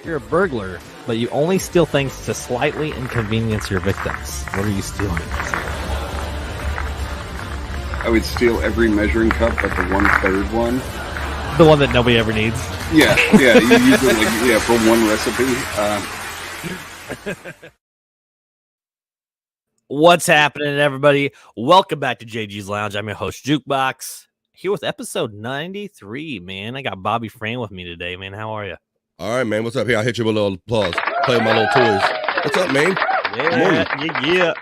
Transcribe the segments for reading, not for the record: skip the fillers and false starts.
You're a burglar, but you only steal things to slightly inconvenience your victims. What are you stealing? I would steal every measuring cup but the 1/3 one. The one that nobody ever needs. Yeah. You use it for one recipe. What's happening, everybody? Welcome back to JG's Lounge. I'm your host, Jukebox, here with episode 93, man. I got Bobby Fran with me today, man. How are you? All right, man. What's up? Here, I'll hit you with a little applause. Play with my little toys. What's up, man? Yeah.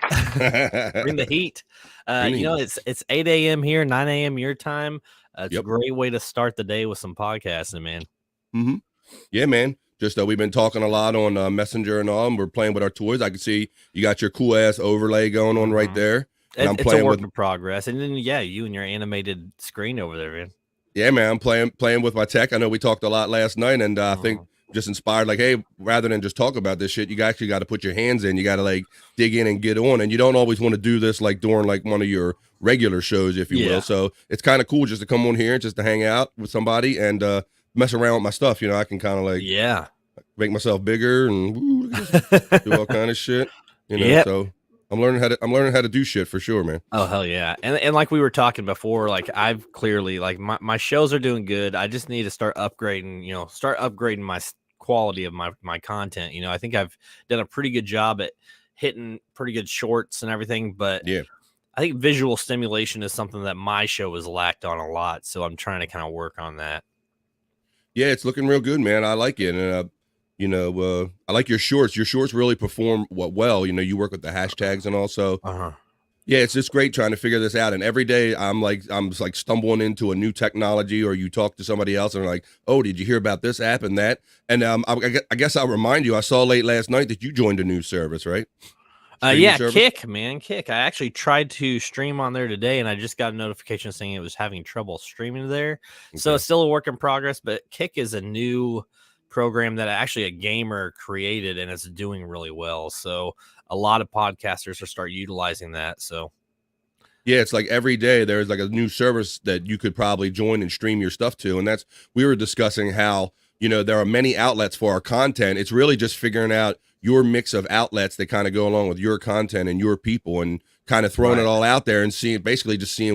Bring the heat. It's 8 a.m. here, 9 a.m. your time. It's a great way to start the day with some podcasting, man. Mm-hmm. Yeah, man. Just we've been talking a lot on Messenger and all, and we're playing with our toys. I can see you got your cool-ass overlay going on right there. And it's a work in progress. And then, you and your animated screen over there, man. Yeah, man, I'm playing with my tech. I know we talked a lot last night, and I think just inspired, like, hey, rather than just talk about this shit, you actually got to put your hands in. You got to, like, dig in and get on. And you don't always want to do this, like, during, like, one of your regular shows, if you will. So it's kind of cool just to come on here and just to hang out with somebody and mess around with my stuff. You know, I can kind of, like, make myself bigger and do all kind of shit. You know, so I'm learning how to do shit for sure, man. Oh, hell yeah. And like we were talking before, like I've clearly, like my shows are doing good. I just need to start upgrading my quality of my content. You know, I think I've done a pretty good job at hitting pretty good shorts and everything, but I think visual stimulation is something that my show has lacked on a lot. So I'm trying to kind of work on that. Yeah, it's looking real good, man. I like it. And I like your shorts. Your shorts really perform well. You know, you work with the hashtags and also. Yeah, it's just great trying to figure this out. And every day I'm just stumbling into a new technology, or you talk to somebody else and they're like, oh, did you hear about this app and that? And I guess I'll remind you, I saw late last night that you joined a new service, right? Service? Kick. I actually tried to stream on there today, and I just got a notification saying it was having trouble streaming there. Okay. So it's still a work in progress, but Kick is a new program that actually a gamer created, and it's doing really well. So a lot of podcasters are start utilizing that. So yeah, it's like every day there's like a new service that you could probably join and stream your stuff to. And we were discussing how, you know, there are many outlets for our content. It's really just figuring out your mix of outlets that kind of go along with your content and your people, and kind of throwing it all out there and seeing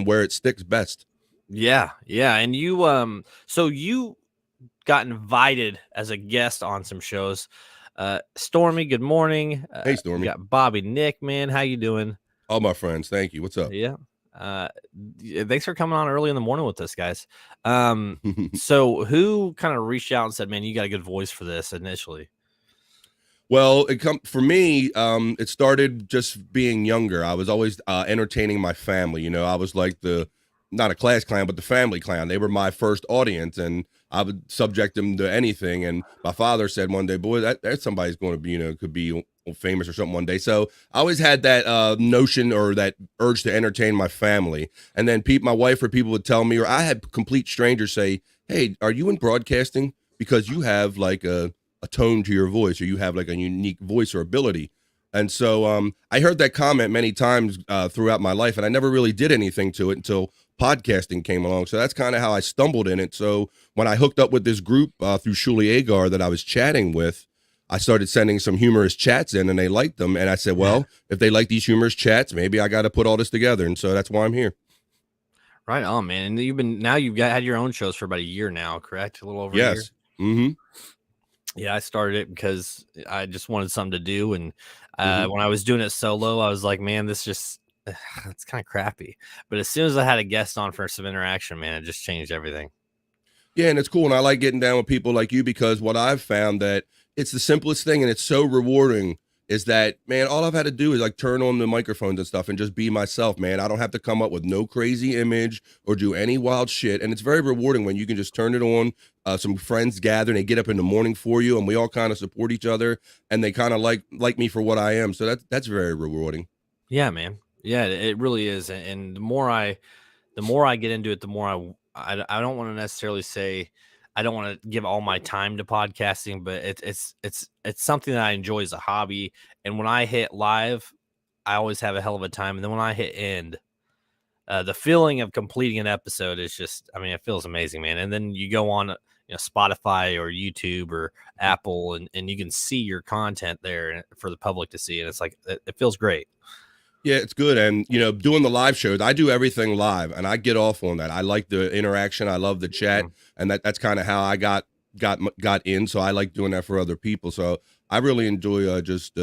where it sticks best. Yeah. And you, so you got invited as a guest on some shows. Stormy, good morning. Hey, Stormy. We got Bobby, Nick, man, how you doing? All my friends, thank you. What's up? Thanks for coming on early in the morning with us, guys. So who kind of reached out and said, man, you got a good voice for this initially? Well, for me, it started just being younger. I was always entertaining my family. You know, I was like not a class clown, but the family clown. They were my first audience, and I would subject them to anything. And my father said one day, boy, that's somebody's going to be, you know, could be famous or something one day. So I always had that notion or that urge to entertain my family. And then my wife or people would tell me, or I had complete strangers say, hey, are you in broadcasting? Because you have like a tone to your voice, or you have like a unique voice or ability. And so I heard that comment many times throughout my life, and I never really did anything to it until podcasting came along. So that's kind of how I stumbled in it. So when I hooked up with this group through Shuli Agar that I was chatting with, I started sending some humorous chats in, and they liked them. And I said, well, if they like these humorous chats, maybe I got to put all this together. And so that's why I'm here. Right on, man. And you've had your own shows for about a year now, correct? A little over a year. Mm-hmm. Yeah, I started it because I just wanted something to do. And when I was doing it solo, I was like, man, this just, it's kind of crappy. But as soon as I had a guest on for some interaction, man, it just changed everything. Yeah, and it's cool. And I like getting down with people like you, because what I've found that it's the simplest thing and it's so rewarding is that, man, all I've had to do is like turn on the microphones and stuff and just be myself, man. I don't have to come up with no crazy image or do any wild shit. And it's very rewarding when you can just turn it on. Some friends gather and they get up in the morning for you, and we all kind of support each other, and they kind of like me for what I am. So that's very rewarding. Yeah, man. Yeah, it really is. And the more I get into it, the more I don't want to necessarily say I don't want to give all my time to podcasting, but it's something that I enjoy as a hobby. And when I hit live, I always have a hell of a time. And then when I hit end, the feeling of completing an episode is just, I mean, it feels amazing, man. And then you go on, Spotify or YouTube or Apple, and you can see your content there for the public to see, and it's like it feels great. Yeah, it's good. And, doing the live shows, I do everything live and I get off on that. I like the interaction. I love the chat. And that's kind of how I got in. So I like doing that for other people. So I really enjoy just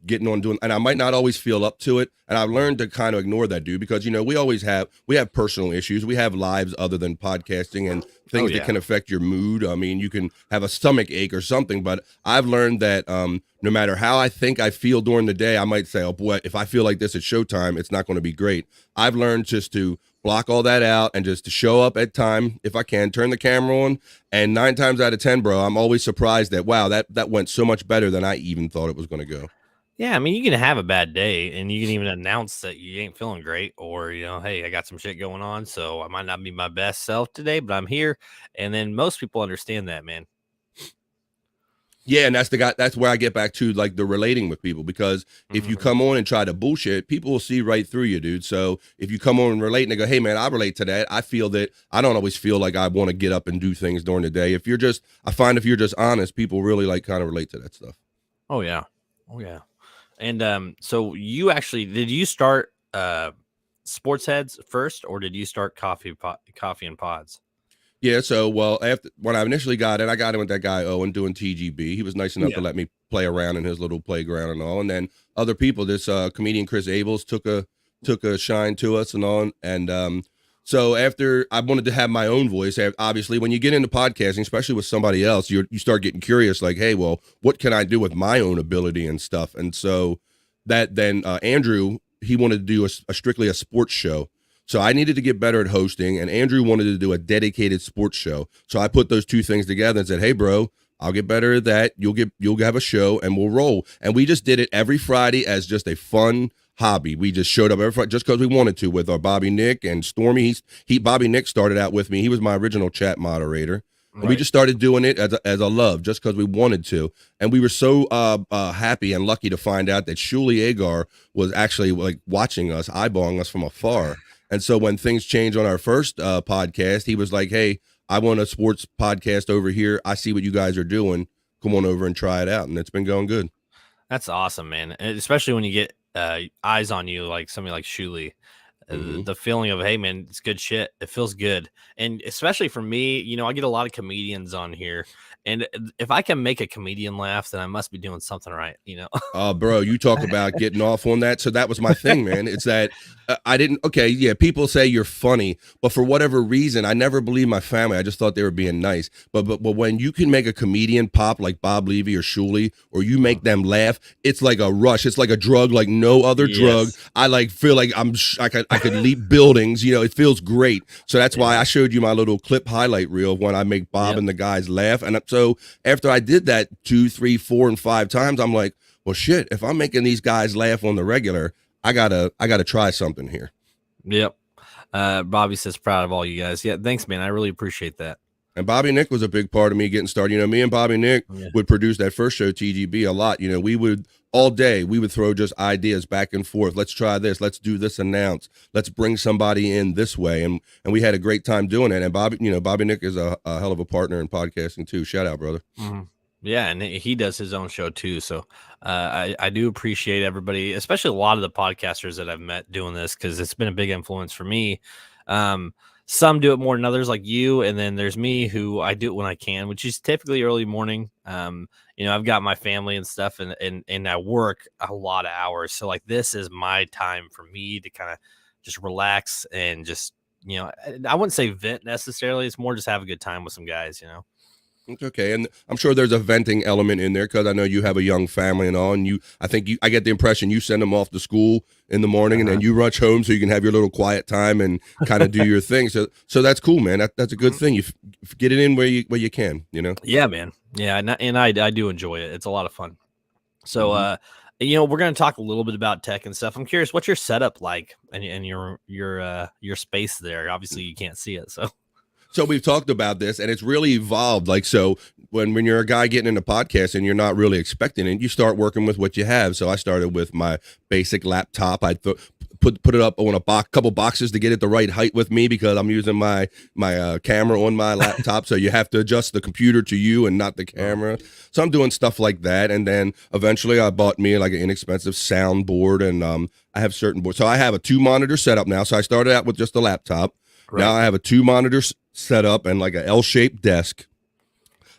getting on doing, and I might not always feel up to it. And I've learned to kind of ignore that, dude, because, we have personal issues. We have lives other than podcasting and things that can affect your mood. I mean, you can have a stomach ache or something, but I've learned that no matter how I think I feel during the day, I might say, oh boy, if I feel like this at showtime, it's not going to be great. I've learned just to block all that out and just to show up at time if I can, turn the camera on, and 9 times out of 10, bro, I'm always surprised that, wow, that went so much better than I even thought it was going to go. Yeah, I mean, you can have a bad day and you can even announce that you ain't feeling great, or, hey, I got some shit going on, so I might not be my best self today, but I'm here. And then most people understand that, man. Yeah, and that's where I get back to like the relating with people, because if you come on and try to bullshit, people will see right through you, dude. So if you come on and relate and they go, hey man, I relate to that. I feel that I don't always feel like I want to get up and do things during the day. I find if you're just honest, people really like kind of relate to that stuff. Oh yeah. And so did you start Sports Heads first, or did you start Coffee and Pods? Yeah, so when I initially got it, I got in with that guy Owen doing TGB. He was nice enough to let me play around in his little playground and all. And then other people, this comedian Chris Abels took a shine to us and all. And so after I wanted to have my own voice, obviously when you get into podcasting, especially with somebody else, you start getting curious, like, hey, well, what can I do with my own ability and stuff? And so that then Andrew, he wanted to do a strictly a sports show. So I needed to get better at hosting, and Andrew wanted to do a dedicated sports show. So I put those two things together and said, hey, bro, I'll get better at that. You'll have a show and we'll roll. And we just did it every Friday as just a fun hobby. We just showed up every Friday just because we wanted to, with our Bobby Nick and Stormy. Bobby Nick started out with me. He was my original chat moderator. Right. And we just started doing it as a love, just because we wanted to. And we were so happy and lucky to find out that Shuli Agar was actually like watching us, eyeballing us from afar. And so when things changed on our first podcast, he was like, hey, I want a sports podcast over here. I see what you guys are doing. Come on over and try it out. And it's been going good. That's awesome, man. And especially when you get eyes on you, like somebody like Shuli. The feeling of, hey man, it's good shit. It feels good. And especially for me, I get a lot of comedians on here, and if I can make a comedian laugh, then I must be doing something right. Oh, bro, you talk about getting off on that. So that was my thing, man. It's that people say you're funny, but for whatever reason, I never believed my family. I just thought they were being nice. But when you can make a comedian pop like Bob Levy or Shuli, or you make them laugh, it's like a rush. It's like a drug, like no other drug. I like feel like I could leap buildings. It feels great. So that's why I showed you my little clip highlight reel of when I make Bob and the guys laugh. And so after I did that 2, 3, 4, and 5 times, I'm like, well, shit, if I'm making these guys laugh on the regular, I gotta try something here. Yep. Bobby says proud of all you guys. Yeah, thanks, man. I really appreciate that. And Bobby Nick was a big part of me getting started. Me and Bobby Nick would produce that first show, TGB, a lot. We would all day, we would throw just ideas back and forth. Let's try this. Let's do this announce. Let's bring somebody in this way. And we had a great time doing it. And Bobby Nick is a hell of a partner in podcasting too. Shout out, brother. Mm-hmm. Yeah, and he does his own show too. So I do appreciate everybody, especially a lot of the podcasters that I've met doing this, because it's been a big influence for me. Some do it more than others, like you, and then there's me, who I do it when I can, which is typically early morning. I've got my family and stuff, and I work a lot of hours, so like this is my time for me to kind of just relax and just I wouldn't say vent necessarily. It's more just have a good time with some guys. It's okay. And I'm sure there's a venting element in there, because I know you have a young family and all, and I get the impression you send them off to school in the morning and then you rush home so you can have your little quiet time and kind of do your thing. So that's cool, man. That's a good thing. You get it in where you can, Yeah, man. Yeah. And I do enjoy it. It's a lot of fun. So, we're going to talk a little bit about tech and stuff. I'm curious, what's your setup like and your space there? Obviously you can't see it. So. So we've talked about this, and it's really evolved. Like, so when you're a guy getting into podcasting, you're not really expecting it. You start working with what you have. So I started with my basic laptop. I put it up on a couple boxes to get it the right height with me, because I'm using my camera on my laptop. So you have to adjust the computer to you and not the camera. So I'm doing stuff like that. And then eventually I bought me like an inexpensive soundboard, and I have certain boards. So I have a 2-monitor setup now. So I started out with just a laptop. Right. Now I have a 2-monitor setup and like an L-shaped desk.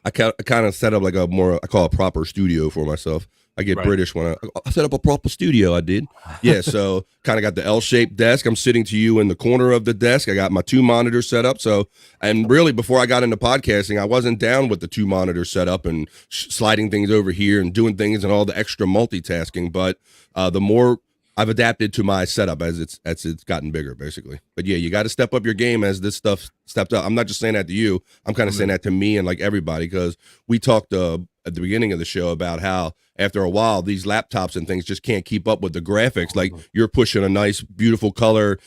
I kind of set up like I call a proper studio for myself. I get British when I set up a proper studio. I did. Yeah. So kind of got the L-shaped desk. I'm sitting to you in the corner of the desk. I got my 2-monitor setup. So, and really before I got into podcasting, I wasn't down with the 2-monitor setup and sliding things over here and doing things and all the extra multitasking. But the more I've adapted to my setup as it's gotten bigger, basically. But yeah, you got to step up your game as this stuff stepped up. I'm not just saying that to you. I'm kind of saying that to me and like everybody, because we talked at the beginning of the show about how after a while these laptops and things just can't keep up with the graphics. Like, you're pushing a nice, beautiful color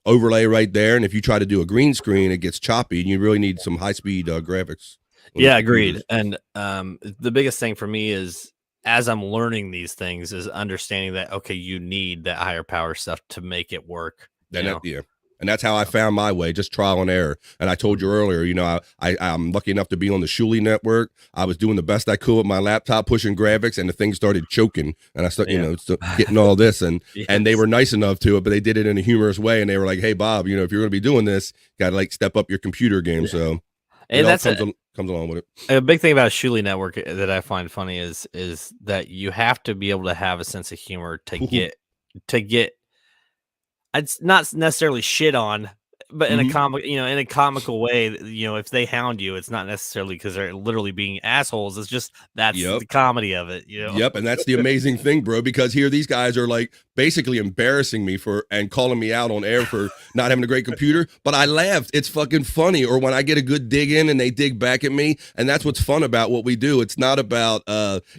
overlay right there, and if you try to do a green screen, it gets choppy, and you really need some high-speed graphics. Yeah, agreed. And the biggest thing for me is, as I'm learning these things, is understanding that, okay, you need that higher power stuff to make it work. And that's how I found my way, just trial and error. And I told you earlier, you know, I'm lucky enough to be on the Shuli network. I was doing the best I could with my laptop, pushing graphics, and the thing started choking. And I started, getting all this, and and they were nice enough to it, but they did it in a humorous way. And they were like, "Hey, Bob, you know, if you're going to be doing this, got to like step up your computer game." So, and that's comes along with it. A big thing about Shuli Network that I find funny is that you have to be able to have a sense of humor to get. It's not necessarily shit on, but in a comical way. If they hound you, it's not necessarily because they're literally being assholes. It's just that's the comedy of it. Yep, and that's the amazing thing, bro. Because here these guys are like basically embarrassing me and calling me out on air for not having a great computer, but I laughed. It's fucking funny. Or when I get a good dig in and they dig back at me, and that's what's fun about what we do. It's not about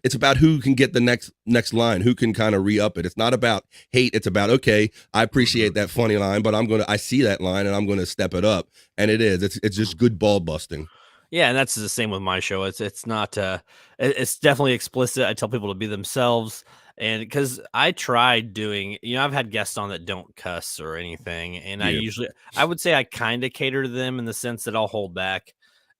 it's about who can get the next line, who can kind of re-up it. It's not about hate. It's about, okay, I appreciate that funny line, but I see that line and I'm going to step it up. And it's just good ball busting. Yeah, and that's the same with my show. It's not it's definitely explicit. I tell people to be themselves, and because I tried doing, I've had guests on that don't cuss or anything, and I would say I kind of cater to them in the sense that I'll hold back.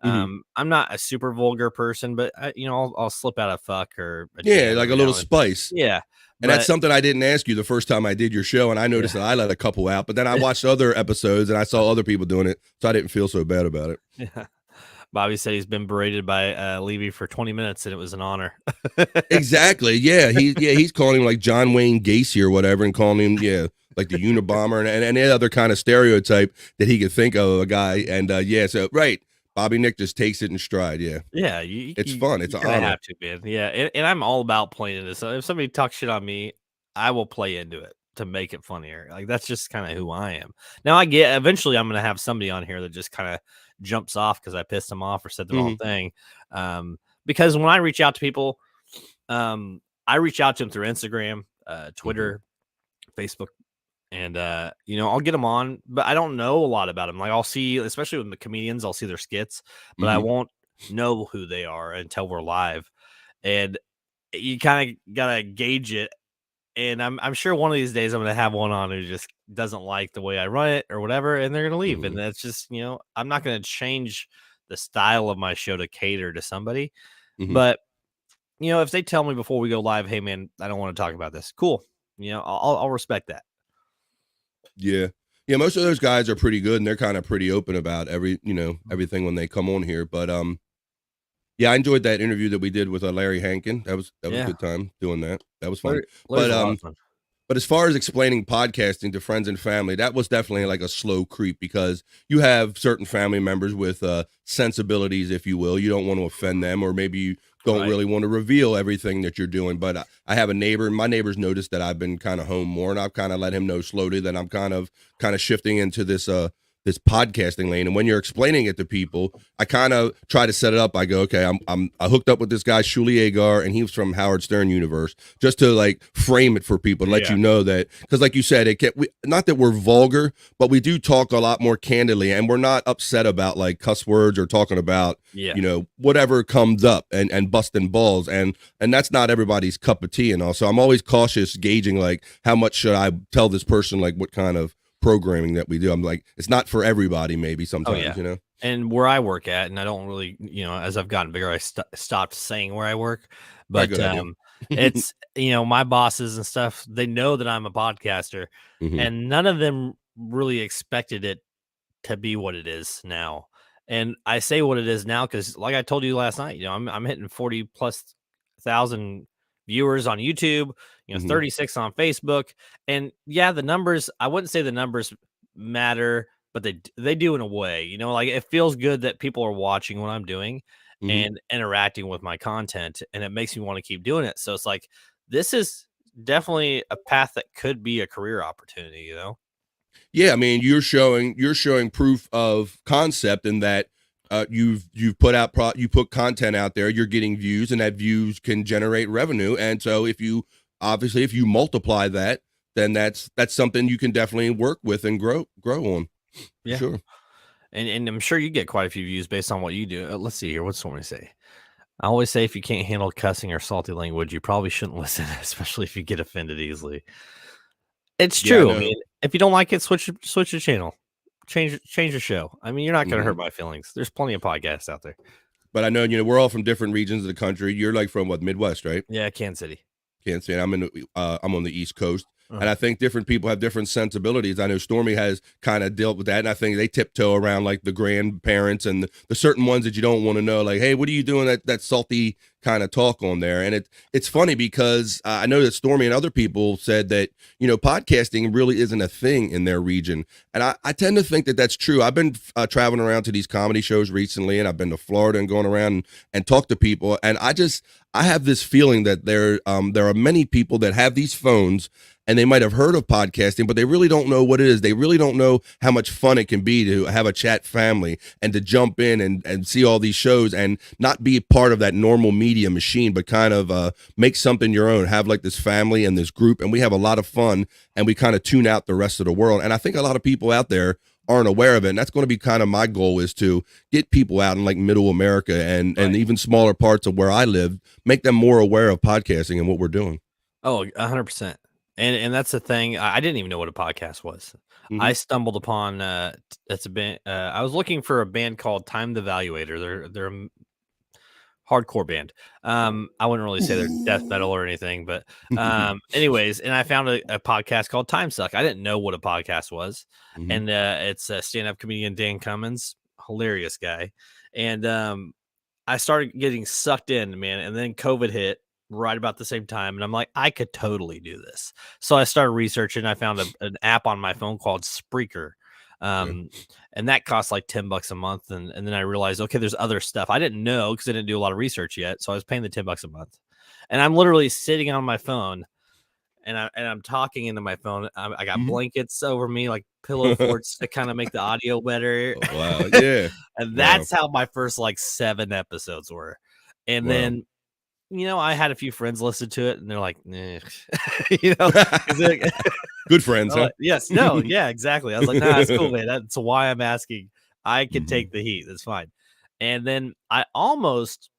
I'm not a super vulgar person, but I'll slip out a fuck or like a little spice. Yeah. And that's something I didn't ask you the first time I did your show, and I noticed that I let a couple out, but then I watched other episodes and I saw other people doing it, so I didn't feel so bad about it. Yeah. Bobby said he's been berated by Levy for 20 minutes, and it was an honor. Exactly. Yeah. He's calling him like John Wayne Gacy or whatever, and calling him, like the Unabomber and any other kind of stereotype that he could think of a guy. And so right. Bobby Nick just takes it in stride. Yeah. Yeah. It's fun. It's an honor. Have to, man. Yeah. And I'm all about playing into this. So if somebody talks shit on me, I will play into it to make it funnier. Like, that's just kind of who I am. Now eventually I'm going to have somebody on here that just kind of jumps off because I pissed them off or said the wrong thing. Because when I reach out to people, I reach out to them through Instagram, Twitter, Facebook, and I'll get them on, but I don't know a lot about them. Like, I'll see, especially with the comedians, I'll see their skits, but I won't know who they are until we're live. And you kind of gotta gauge it. And I'm sure one of these days I'm gonna have one on who just doesn't like the way I run it or whatever, and they're gonna leave. And that's just, I'm not gonna change the style of my show to cater to somebody. But if they tell me before we go live, hey man, I don't want to talk about this, cool. I'll respect that. Yeah. Most of those guys are pretty good, and they're kind of pretty open about everything when they come on here. But I enjoyed that interview that we did with Larry Hankin. That was a good time doing that. That was fun. But as far as explaining podcasting to friends and family, that was definitely like a slow creep, because you have certain family members with sensibilities, if you will. You don't want to offend them, or maybe you don't really want to reveal everything that you're doing. But I have a neighbor, and my neighbor's noticed that I've been kind of home more, and I've kind of let him know slowly that I'm kind of shifting into this this podcasting lane. And when you're explaining it to people, I kind of try to set it up. I go, okay, I hooked up with this guy, Shuli Agar, and he was from Howard Stern universe, just to like frame it for people, to let you know that, because like you said, not that we're vulgar, but we do talk a lot more candidly, and we're not upset about like cuss words or talking about, whatever comes up and busting balls. And that's not everybody's cup of tea. And also I'm always cautious gauging like how much should I tell this person, like what kind of programming that we do. I'm like, it's not for everybody, maybe sometimes, And where I work at, and I don't really, as I've gotten bigger, I stopped saying where I work, but it's, my bosses and stuff, they know that I'm a podcaster, and none of them really expected it to be what it is now. And I say what it is now because, like I told you last night, I'm hitting 40,000+ viewers on YouTube, 36 on Facebook, and the numbers. I wouldn't say the numbers matter, but they do in a way. Like it feels good that people are watching what I'm doing and interacting with my content, and it makes me want to keep doing it. So it's like this is definitely a path that could be a career opportunity. Yeah, I mean, you're showing proof of concept in that you've put out you put content out there, you're getting views, and that views can generate revenue. And so if you multiply that, then that's something you can definitely work with and grow on. Yeah, sure. And I'm sure you get quite a few views based on what you do. Let's see here. What's someone say? I always say if you can't handle cussing or salty language, you probably shouldn't listen, especially if you get offended easily. It's true. I mean, if you don't like it, switch the channel, change the show. I mean, you're not going to hurt my feelings. There's plenty of podcasts out there. But I know, we're all from different regions of the country. You're like from what, Midwest, right? Yeah, Kansas City. Kansas City. I'm on the East Coast. And I think different people have different sensibilities. I know Stormy has kind of dealt with that, and I think they tiptoe around like the grandparents and the certain ones that you don't want to know, like, hey, what are you doing that salty kind of talk on there? And it's funny because I know that Stormy and other people said that, podcasting really isn't a thing in their region. And I tend to think that that's true. I've been traveling around to these comedy shows recently, and I've been to Florida and going around and talk to people. And I have this feeling that there are many people that have these phones, and they might have heard of podcasting, but they really don't know what it is. They really don't know how much fun it can be to have a chat family and to jump in and see all these shows and not be part of that normal media machine, but kind of make something your own, have like this family and this group. And we have a lot of fun, and we kind of tune out the rest of the world. And I think a lot of people out there aren't aware of it. And that's going to be kind of my goal, is to get people out in like middle America and even smaller parts of where I live, make them more aware of podcasting and what we're doing. Oh, 100%. And that's the thing. I didn't even know what a podcast was. I stumbled upon that's a band. I was looking for a band called Time the Evaluator. They're a hardcore band. I wouldn't really say they're death metal or anything, but anyways, and I found a podcast called Time Suck. I didn't know what a podcast was, and it's a stand-up comedian, Dan Cummins, hilarious guy, and I started getting sucked in, man. And then COVID hit right about the same time, and I'm like, I could totally do this. So I started researching. I found an app on my phone called Spreaker, and that costs like $10 a month. And then I realized, okay, there's other stuff I didn't know because I didn't do a lot of research yet. So I was paying the $10 a month, and I'm literally sitting on my phone, and I'm talking into my phone. I got blankets over me, like pillow forts to kind of make the audio better. Oh, wow, yeah. And that's how my first like 7 episodes were, and then. I had a few friends listen to it, and they're like, nah. Good friends, huh? Yes, no, yeah, exactly. I was like, nah, that's cool, man. That's why I'm asking. I can take the heat. That's fine. And then I almost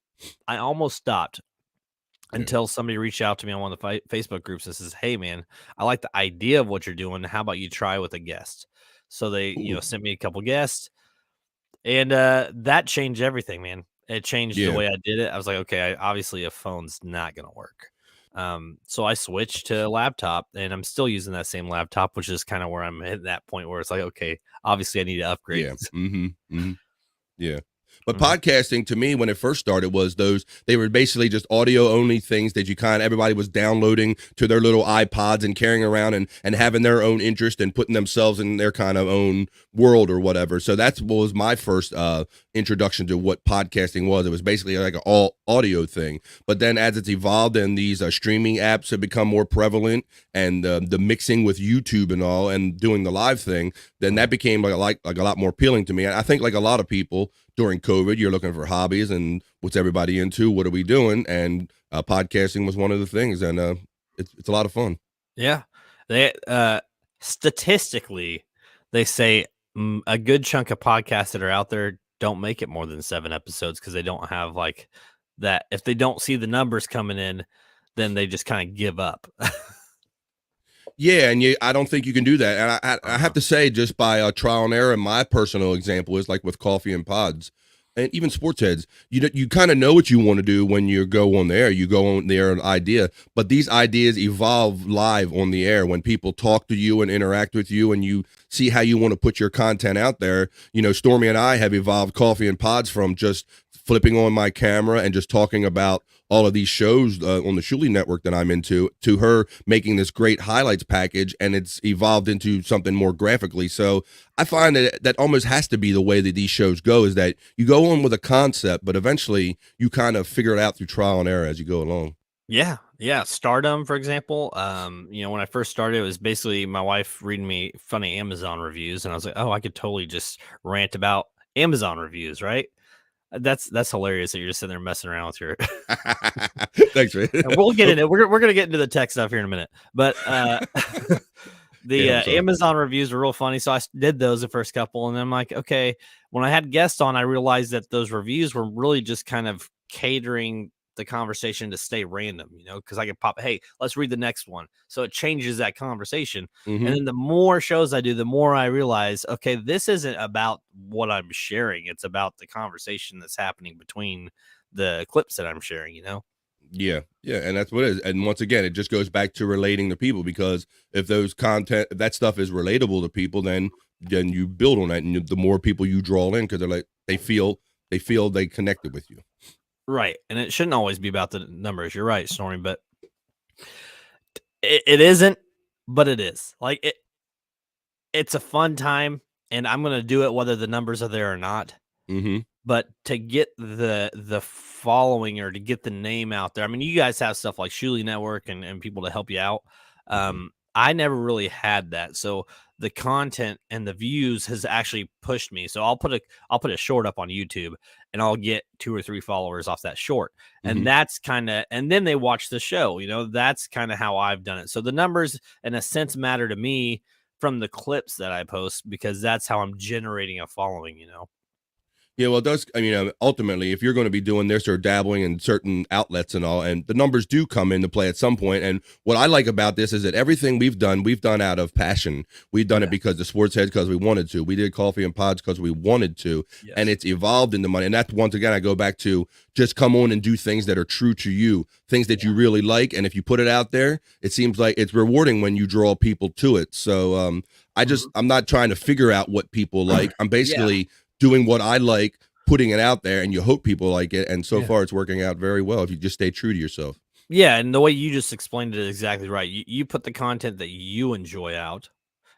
stopped until somebody reached out to me on one of the Facebook groups and says, hey, man, I like the idea of what you're doing. How about you try with a guest? So they, sent me a couple guests, and that changed everything, man. It changed the way I did it. I was like, okay, obviously a phone's not going to work. So I switched to a laptop, and I'm still using that same laptop, which is kind of where I'm hitting that point where it's like, okay, obviously I need to upgrade. Yeah. Yeah. But podcasting, to me, when it first started, they were basically just audio only things that everybody was downloading to their little iPods and carrying around and having their own interest and putting themselves in their kind of own world or whatever. So that's what was my first introduction to what podcasting was. It was basically like an all audio thing. But then as it's evolved and these streaming apps have become more prevalent, and the mixing with YouTube and all, and doing the live thing, then that became like a lot more appealing to me. And I think like a lot of people during COVID, you're looking for hobbies and what's everybody into? What are we doing? And podcasting was one of the things, and it's a lot of fun. Yeah, they statistically, they say a good chunk of podcasts that are out there don't make it more than 7 episodes because they don't have like that. If they don't see the numbers coming in, then they just kind of give up. Yeah, and I don't think you can do that. And I have to say, just by trial and error, my personal example is like with Coffee and Pods, and even Sports Heads. You kind of know what you want to do when you go on there. You go on there an idea, but these ideas evolve live on the air when people talk to you and interact with you, and you see how you want to put your content out there. Stormy and I have evolved Coffee and Pods from just flipping on my camera and just talking about all of these shows on the Shuli network that I'm into, to her making this great highlights package, and it's evolved into something more graphically. So I find that almost has to be the way that these shows go, is that you go on with a concept, but eventually you kind of figure it out through trial and error as you go along. Yeah. Stardom, for example. When I first started, it was basically my wife reading me funny Amazon reviews, and I was like, oh, I could totally just rant about Amazon reviews, right? That's hilarious that you're just sitting there messing around with your. Thanks, man. We'll get into it. We're gonna get into the tech stuff here in a minute, but the Amazon reviews were real funny, so I did those the first couple, and then I'm like, okay. When I had guests on, I realized that those reviews were really just kind of catering the conversation to stay random, because I could pop, hey, let's read the next one. So it changes that conversation. Mm-hmm. And then the more shows I do, the more I realize, okay, this isn't about what I'm sharing. It's about the conversation that's happening between the clips that I'm sharing, Yeah. And that's what it is. And once again, it just goes back to relating to people, because if if that stuff is relatable to people, then you build on that. And the more people you draw in, because they're like, they feel they connected with you. Right. And it shouldn't always be about the numbers. You're right, Stormy, but it isn't, but it is. Like it's a fun time, and I'm going to do it whether the numbers are there or not. Mm-hmm. But to get the following, or to get the name out there, I mean, you guys have stuff like Shuli Network and people to help you out. I never really had that. So the content and the views has actually pushed me. So I'll put a short up on YouTube, and I'll get 2 or 3 followers off that short. And that's and then they watch the show, that's kind of how I've done it. So the numbers in a sense matter to me from the clips that I post, because that's how I'm generating a following, Yeah, well, it does. I mean, ultimately, if you're going to be doing this or dabbling in certain outlets and all, and the numbers do come into play at some point. And what I like about this is that everything we've done out of passion. We've done it because the Sports Heads, because we wanted to. We did Coffee and Pods because we wanted to. Yes. And it's evolved into money. And that's, once again, I go back to just come on and do things that are true to you, things that you really like. And if you put it out there, it seems like it's rewarding when you draw people to it. So I'm not trying to figure out what people like. I'm basically doing what I like, putting it out there, and you hope people like it. And so far it's working out very well if you just stay true to yourself. Yeah. And the way you just explained it is exactly right. You put the content that you enjoy out,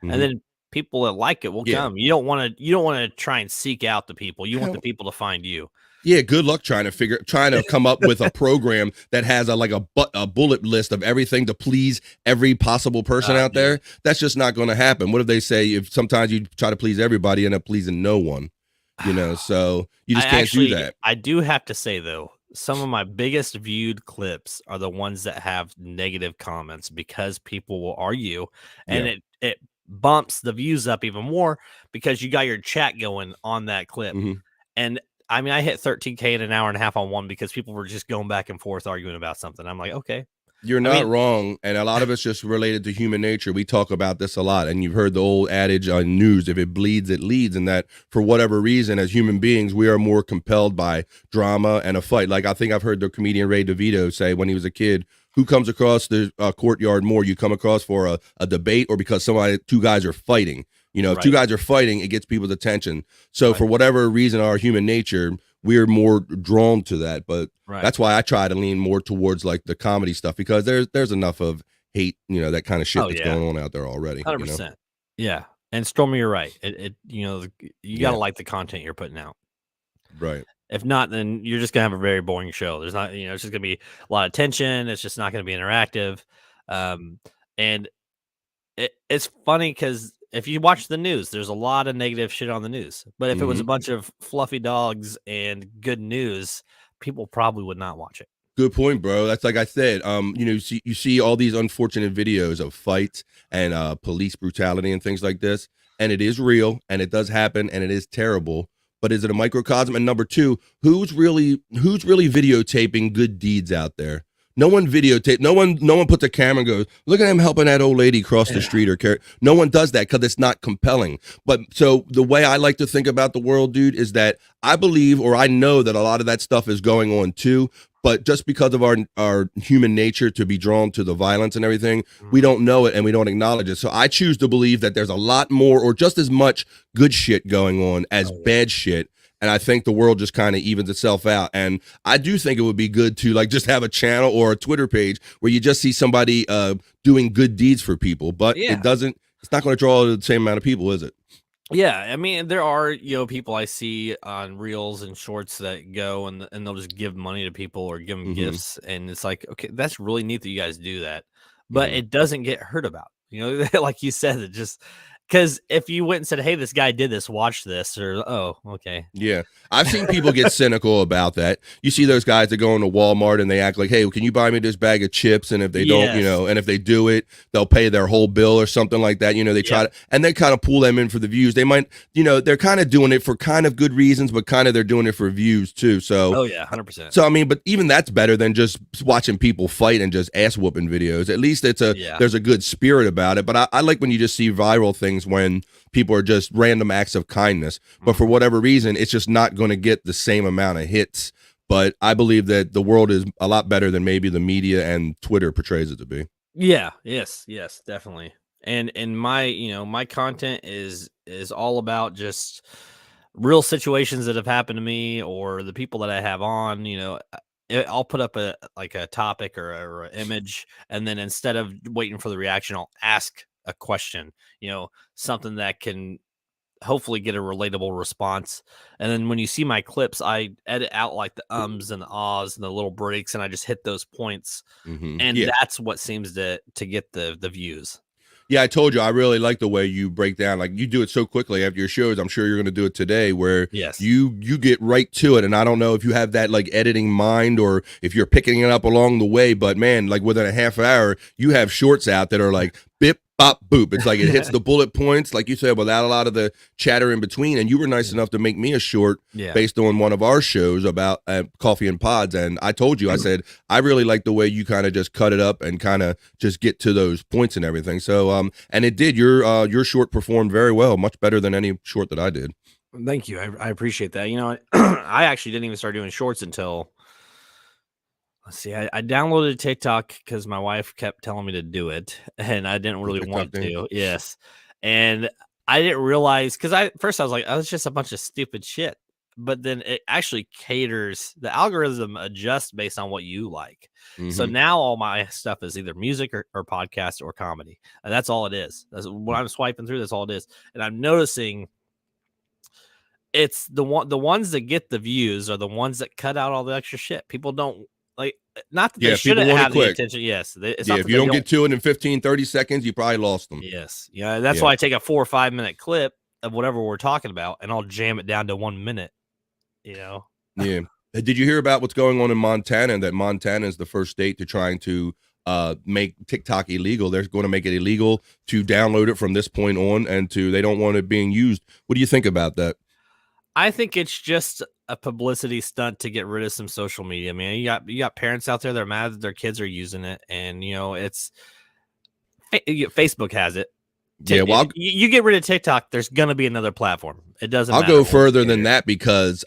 and then people that like it will come. You don't want to try and seek out the people. You want the people to find you. Yeah, good luck trying to come up with a program that has a bullet list of everything to please every possible person out there. That's just not going to happen. What if they say, if sometimes you try to please everybody and end up pleasing no one? So you just can't do that. I do have to say, though, some of my biggest viewed clips are the ones that have negative comments, because people will argue, and it bumps the views up even more because you got your chat going on that clip. And I mean, I hit 13K in an hour and a half on one because people were just going back and forth arguing about something. I'm like, okay. You're not wrong, and a lot of it's just related to human nature. We talk about this a lot, and you've heard the old adage on news, if it bleeds, it leads, and that for whatever reason, as human beings, we are more compelled by drama and a fight. Like I think I've heard the comedian Ray DeVito say when he was a kid, who comes across the courtyard more? You come across for a debate, or because two guys are fighting? If two guys are fighting, it gets people's attention. So for whatever reason, our human nature, we're more drawn to that. But that's why I try to lean more towards like the comedy stuff, because there's enough of hate, that kind of shit that's going on out there already. 100%. Yeah. And Stormy, you're right. You got to like the content you're putting out. Right. If not, then you're just gonna have a very boring show. There's not, it's just gonna be a lot of tension. It's just not gonna be interactive. Um, and it's funny because if you watch the news, there's a lot of negative shit on the news. But if it was a Mhm. bunch of fluffy dogs and good news, people probably would not watch it. Good point, bro. That's like I said. You see all these unfortunate videos of fights and police brutality and things like this, and it is real and it does happen and it is terrible. But is it a microcosm? And number two, who's really videotaping good deeds out there? No one videotape. No one puts a camera and goes, look at him helping that old lady cross the street or carry. No one does that because it's not compelling. But so the way I like to think about the world, dude, is that I believe or I know that a lot of that stuff is going on too. But just because of our human nature to be drawn to the violence and everything, we Mhm. don't know it and we don't acknowledge it. So I choose to believe that there's a lot more or just as much good shit going on as Oh, yeah. bad shit. And I think the world just kind of evens itself out. And I do think it would be good to like just have a channel or a Twitter page where you just see somebody doing good deeds for people. But Yeah. it's not going to draw the same amount of people, is it? Yeah, I mean, there are people I see on reels and shorts that go and they'll just give money to people or give them Mm-hmm. gifts, and it's like, okay, that's really neat that you guys do that, but Mm-hmm. it doesn't get heard about. Like you said, it just because if you went and said, "Hey, this guy did this, watch this," or "Oh, okay, Yeah. I've seen people get cynical about that. You see those guys that go into Walmart and they act like, hey, can you buy me this bag of chips? And if they don't, yes, and if they do it, they'll pay their whole bill or something like that. They try yep, to, and they kind of pull them in for the views. They might, they're kind of doing it for kind of good reasons, but kind of they're doing it for views too. So, oh yeah, 100%, so I mean, but even that's better than just watching people fight and just ass whooping videos. At least yeah, there's a good spirit about it. But I like when you just see viral things when people are just random acts of kindness. But for mhm. whatever reason, it's just not going to get the same amount of hits. But I believe that the world is a lot better than maybe the media and Twitter portrays it to be. Yeah, yes, definitely. And my, my content is all about just real situations that have happened to me or the people that I have on, I'll put up a topic or an image, and then instead of waiting for the reaction, I'll ask a question, something that can hopefully get a relatable response. And then when you see my clips, I edit out like the ums and the ahs and the little breaks, and I just hit those points, and Yeah. that's what seems to get the views. Yeah, I told you I really like the way you break down. Like you do it so quickly after your shows. I'm sure you're going to do it today, where Yes. you get right to it. And I don't know if you have that like editing mind or if you're picking it up along the way. But man, like within a half hour, you have shorts out that are like bip bop boop. It's like it hits the bullet points, like you said, without a lot of the chatter in between. And you were nice enough to make me a short Yeah. based on one of our shows about coffee and pods. And I told you, I said I really like the way you kind of just cut it up and kind of just get to those points and everything. So and it did. Your short performed very well, much better than any short that I did. Thank you. I appreciate that. I actually didn't even start doing shorts until, let's see, I downloaded TikTok because my wife kept telling me to do it, and I didn't The really TikTok want thing. to. Yes. And I didn't realize because first I was like, oh, it's just a bunch of stupid shit. But then it actually caters, the algorithm adjusts based on what you like. So Mm-hmm. now all my stuff is either music or podcast or comedy. And that's all it is. That's when I'm swiping through, that's all it is. And I'm noticing it's the ones that get the views are the ones that cut out all the extra shit. People don't like, not that they Yeah, people shouldn't want it have the quick. attention. Yes, it's Yeah, not if that you they don't don't. get to it in 15, 30 seconds, you probably lost them. Yes, yeah, that's Yeah. why I take a 4 or 5 minute clip of whatever we're talking about, and I'll jam it down to 1 minute. You know, Yeah. Did you hear about what's going on in Montana? That Montana is the first state to trying to make TikTok illegal. They're going to make it illegal to download it from this point on, and they don't want it being used. What do you think about that? I think it's just a publicity stunt to get rid of some social media. Man, you got parents out there that are mad that their kids are using it, and it's Facebook has it. Yeah, well, You get rid of TikTok, there's gonna be another platform. It doesn't I'll matter go which further than carrier. that because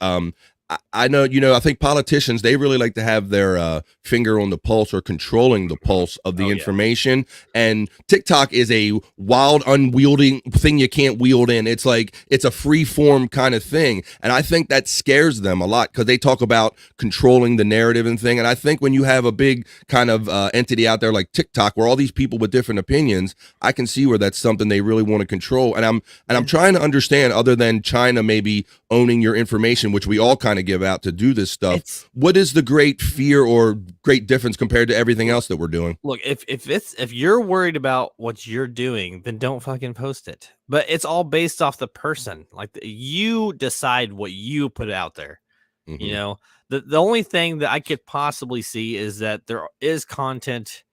I know, I think politicians, they really like to have their finger on the pulse or controlling the pulse of the Oh, yeah. information. And TikTok is a wild, unwielding thing you can't wield in. It's like, it's a free form kind of thing. And I think that scares them a lot because they talk about controlling the narrative and thing. And I think when you have a big kind of entity out there like TikTok, where all these people with different opinions, I can see where that's something they really want to control. And I'm trying to understand, other than China maybe owning your information, which we all kind of give out to do this stuff. What is the great fear or great difference compared to everything else that we're doing? Look, if you're worried about what you're doing, then don't fucking post it. But it's all based off the person. Like you decide what you put out there. Mm-hmm. You know, the only thing that I could possibly see is that there is content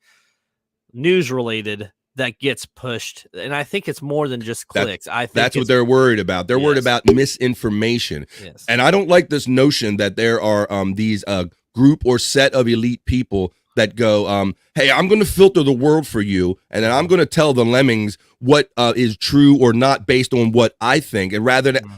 news related that gets pushed, and I think it's more than just clicks. I think that's what they're worried about. They're worried about misinformation. Yes. And I don't like this notion that there are these group or set of elite people that go, hey, I'm going to filter the world for you, and then I'm going to tell the lemmings what is true or not based on what I think. And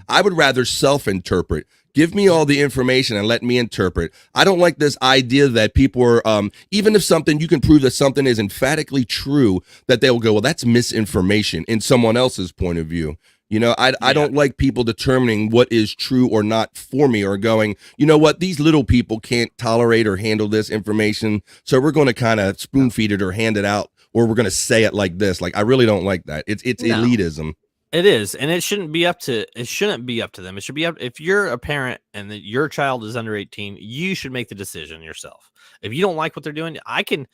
I would rather self-interpret. Give me all the information and let me interpret. I don't like this idea that people are, even if you can prove that something is emphatically true, that they will go, well, that's misinformation in someone else's point of view. You know, I don't like people determining what is true or not for me, or going, you know what, these little people can't tolerate or handle this information, so we're going to kind of spoon feed it or hand it out, or we're going to say it like this. Like, I really don't like that. It's elitism. It is, and it shouldn't be up to them. It should be up, if you're a parent and your child is under 18, you should make the decision yourself. If you don't like what they're doing, I can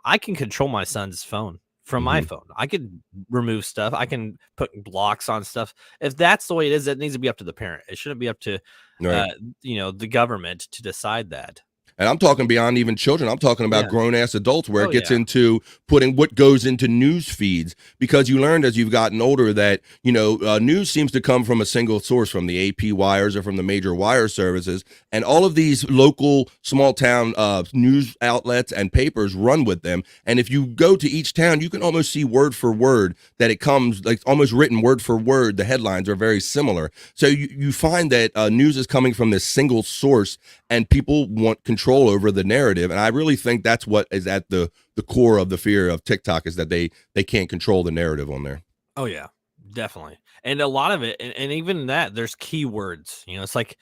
control my son's phone from my phone. I could remove stuff. I can put blocks on stuff. If that's the way it is, it needs to be up to the parent. It shouldn't be up to the government to decide that. And I'm talking beyond even children. I'm talking about grown-ass adults, where it gets into putting what goes into news feeds, because you learned as you've gotten older that, news seems to come from a single source, from the AP wires or from the major wire services. And all of these local small-town news outlets and papers run with them. And if you go to each town, you can almost see word for word that it comes, like almost written word for word. The headlines are very similar. So you find that news is coming from this single source, and people want control over the narrative. And I really think that's what is at the core of the fear of TikTok, is that they can't control the narrative on there. Oh yeah, definitely. And a lot of it, and even that, there's keywords. It's like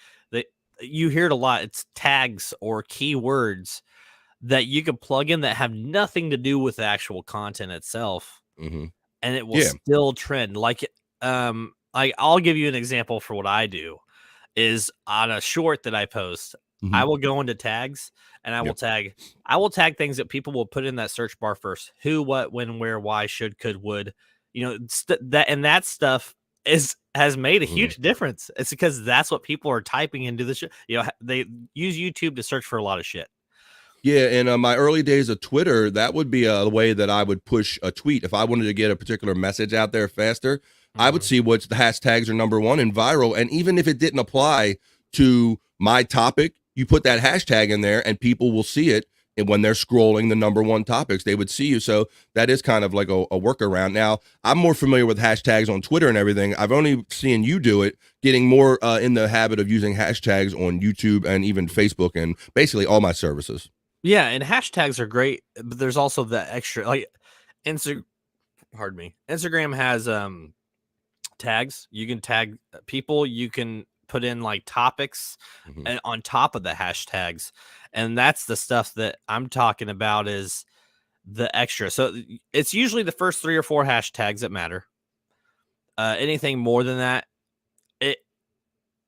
you hear it a lot. It's tags or keywords that you can plug in that have nothing to do with the actual content itself, and it will still trend. Like I'll give you an example for what I do. Is on a short that I post, I will go into tags, and I will tag things that people will put in that search bar first: who, what, when, where, why, should, could, would. That stuff has made a huge difference. It's because that's what people are typing into the show. They use YouTube to search for a lot of shit. Yeah, in my early days of Twitter, that would be a way that I would push a tweet. If I wanted to get a particular message out there faster, I would see what the hashtags are number one and viral. And even if it didn't apply to my topic, you put that hashtag in there and people will see it. And when they're scrolling the number one topics, they would see you. So that is kind of like a workaround. Now, I'm more familiar with hashtags on Twitter and everything. I've only seen you do it, getting more in the habit of using hashtags on YouTube and even Facebook and basically all my services. Yeah, and hashtags are great, but there's also the extra, like Instagram has tags. You can tag people, you can put in like topics and on top of the hashtags, and that's the stuff that I'm talking about, is the extra. So it's usually the first 3 or 4 hashtags that matter. Anything more than that, it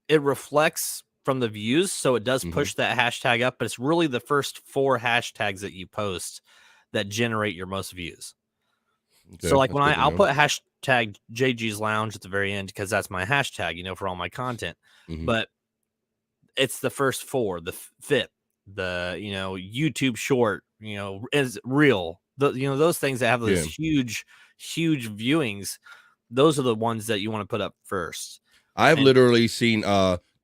reflects from the views, so it does push that hashtag up, but it's really the first 4 hashtags that you post that generate your most views. Okay, so like when I'll put hashtag JG's Lounge at the very end, because that's my hashtag, for all my content. But it's the first 4, the FIP, the YouTube short, is real. Those things that have those huge viewings, those are the ones that you want to put up first. I've literally seen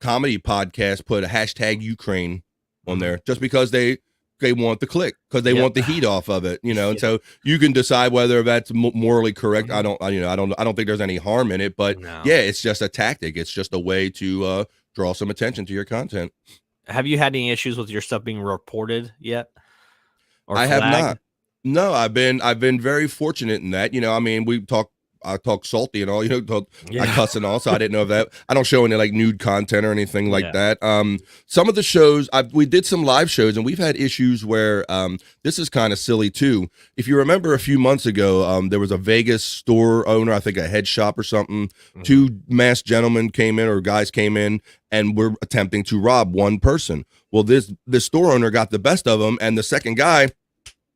comedy podcasts put a hashtag Ukraine on there just because they want the click, because they want the heat off of it, and so you can decide whether that's morally correct. I don't think there's any harm in it, but it's just a tactic. It's just a way to draw some attention to your content. Have you had any issues with your stuff being reported yet? I have not. No, I've been very fortunate in that. We talk I talk salty and all, I Yeah. cuss and all, so I didn't know if that. I don't show any like nude content or anything like Yeah. that. Some of the shows we did some live shows, and we've had issues where this is kind of silly too. If you remember a few months ago, there was a Vegas store owner, I think a head shop or something. Mhm. Two masked gentlemen came in, or guys came in, and were attempting to rob one person. Well, this store owner got the best of them, and the second guy,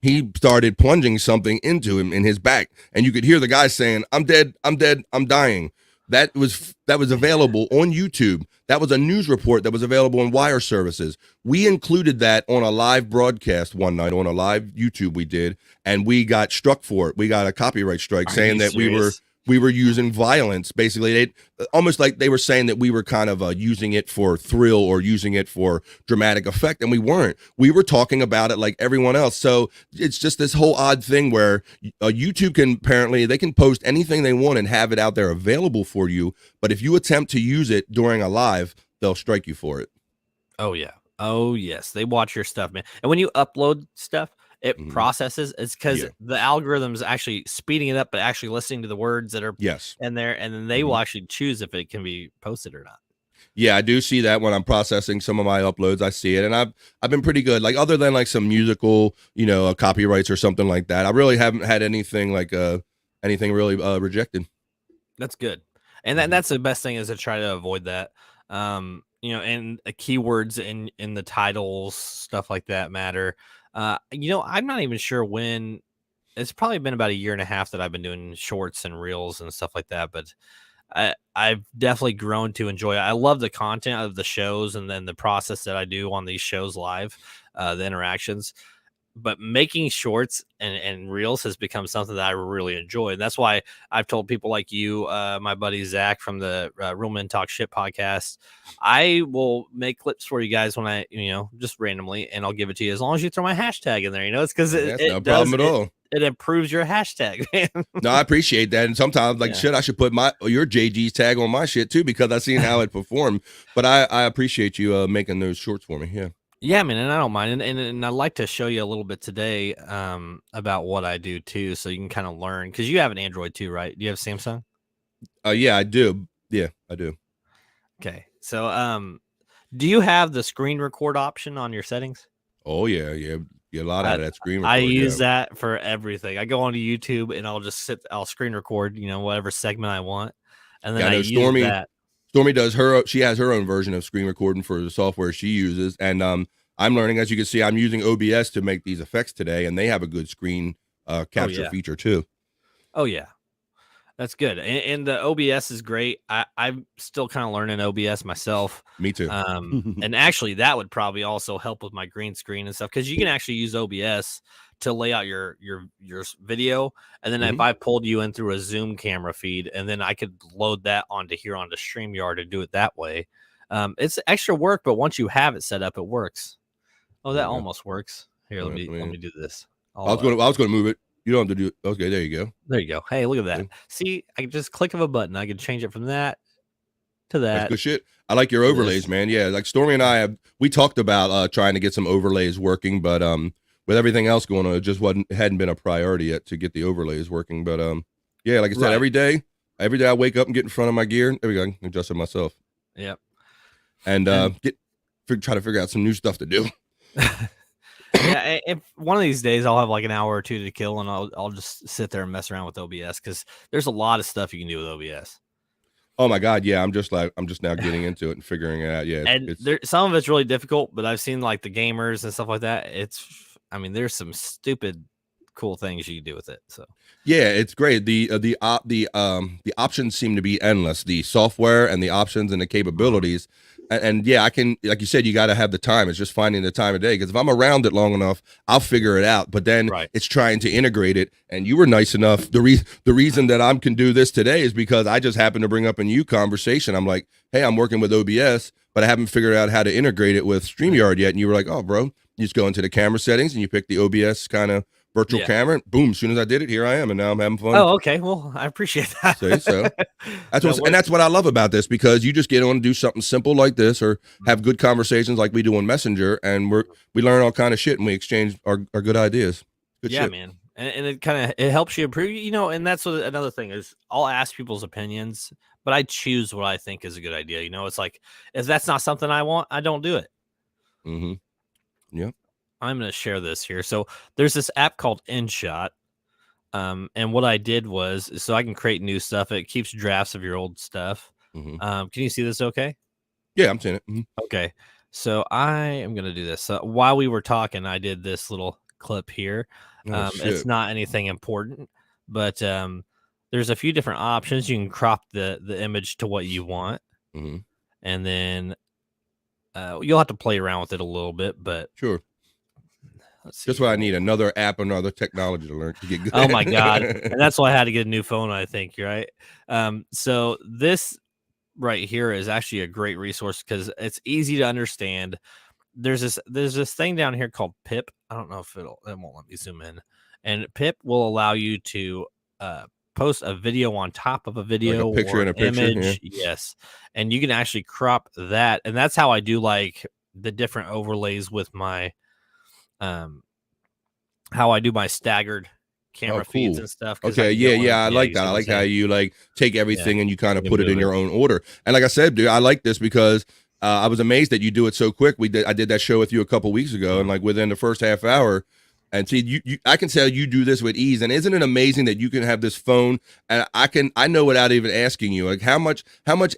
he started plunging something into him in his back, and you could hear the guy saying, "I'm dead, I'm dead, I'm dying." That was available on YouTube. That was a news report that was available on wire services. We included that on a live broadcast one night on a live YouTube we did, and we got struck for it. We got a copyright strike saying that we were using violence. Basically, they almost like they were saying that we were kind of using it for thrill or using it for dramatic effect, and we weren't. We were talking about it like everyone else. So it's just this whole odd thing where YouTube can apparently they can post anything they want and have it out there available for you. But if you attempt to use it during a live, they'll strike you for it. Oh yeah. Oh yes. They watch your stuff, man. And when you upload stuff, it Mhm. processes. It's because Yeah. the algorithm's actually speeding it up, but actually listening to the words that are Yes. in there, and then they will actually choose if it can be posted or not. Yeah, I do see that when I'm processing some of my uploads. I see it, and I've been pretty good. Like other than like some musical, copyrights or something like that, I really haven't had anything like anything really rejected. That's good. And that's the best thing is to try to avoid that. And keywords in the titles, stuff like that matter. I'm not even sure when. It's probably been about a year and a half that I've been doing shorts and reels and stuff like that, but I've definitely grown to enjoy it. I love the content of the shows and then the process that I do on these shows live, the interactions. But making shorts and reels has become something that I really enjoy. And that's why I've told people like you, my buddy Zach from the Real Men Talk Shit podcast, I will make clips for you guys when I, just randomly, and I'll give it to you as long as you throw my hashtag in there. It's because That's no problem at all. It improves your hashtag, man. No, I appreciate that. And sometimes, like, shit, I should put your JG's tag on my shit too, because I've seen how it performed. But I appreciate you making those shorts for me. Yeah. Yeah, man, and I don't mind, and I'd like to show you a little bit today about what I do too, so you can kind of learn because you have an Android too, right? Do you have Samsung? Yeah, I do. Yeah, I do. Okay, so do you have the screen record option on your settings? Oh yeah, get a lot out of that screen record. I use that for everything. I go onto YouTube and I'll screen record, whatever segment I want, and then I use that. Stormy she has her own version of screen recording for the software she uses. And I'm learning, as you can see, I'm using OBS to make these effects today, and they have a good screen capture feature too. Oh yeah. That's good. And the OBS is great. I'm still kind of learning OBS myself. Me too. And actually that would probably also help with my green screen and stuff, because you can actually use OBS to lay out your video, and then if I pulled you in through a Zoom camera feed, and then I could load that onto StreamYard and do it that way. It's extra work, but once you have it set up, it works. Oh, that almost works. Here, let me do this. I was gonna move it. You don't have to do it. Okay, there you go. There you go. Hey, look at that. See, I can just click of a button. I can change it from that to that. That's good shit. I like your overlays, man. Yeah, like Stormy and I we talked about trying to get some overlays working, but with everything else going on, it just hadn't been a priority yet to get the overlays working. But yeah, like I said, every day I wake up and get in front of my gear. There we go. I can adjust it myself. Yep. And try to figure out some new stuff to do. Yeah, if one of these days I'll have like an hour or two to kill, and I'll just sit there and mess around with OBS, because there's a lot of stuff you can do with OBS. Oh my God, yeah, I'm just now getting into it and figuring it out. Yeah, and some of it's really difficult, but I've seen like the gamers and stuff like that. There's some stupid cool things you can do with it. So yeah, it's great. The options seem to be endless. The software and the options and the capabilities. And yeah, I can, like you said, you got to have the time. It's just finding the time of day, because if I'm around it long enough, I'll figure it out. But then it's trying to integrate it. And you were nice enough. The reason that I can do this today is because I just happened to bring up a new conversation. I'm like, hey, I'm working with OBS, but I haven't figured out how to integrate it with StreamYard yet. And you were like, oh, bro, you just go into the camera settings and you pick the OBS kind of virtual camera. And boom, as soon as I did it, here I am, and now I'm having fun. Oh, okay. Well, I appreciate that. So that's what I love about this, because you just get on and do something simple like this, or have good conversations like we do on Messenger, and we learn all kind of shit, and we exchange our good ideas. Good shit. Man. and it kind of it helps you improve, and that's what another thing is. I'll ask people's opinions, but I choose what I think is a good idea. It's like if that's not something I want, I don't do it. Mm-hmm. Yeah. I'm going to share this here. So there's this app called InShot. And what I did was so I can create new stuff. It keeps drafts of your old stuff. Mm-hmm. Can you see this okay? Yeah, I'm saying it. Mm-hmm. Okay. So I am going to do this. While we were talking, I did this little clip here. It's not anything important, but there's a few different options. You can crop the image to what you want. Mm-hmm. And then you'll have to play around with it a little bit, but sure. Let's see. That's why I need another app, another technology to learn to get good. Oh my God. And that's why I had to get a new phone, I think. Right. So this right here is actually a great resource because it's easy to understand. There's this thing down here called Pip. I don't know if it won't let me zoom in. And Pip will allow you to post a video on top of a video, like a picture or and a picture, image. Yeah. Yes. And you can actually crop that. And that's how I do like the different overlays with my how I do my staggered camera feeds and stuff. Okay, yeah, I like that. I like how you like take everything and you kind of put it in your own order. And like I said, dude, I like this because I was amazed that you do it so quick. I did that show with you a couple weeks ago, and like within the first half hour. And see, you I can tell you do this with ease. And isn't it amazing that you can have this phone and I know without even asking you, like how much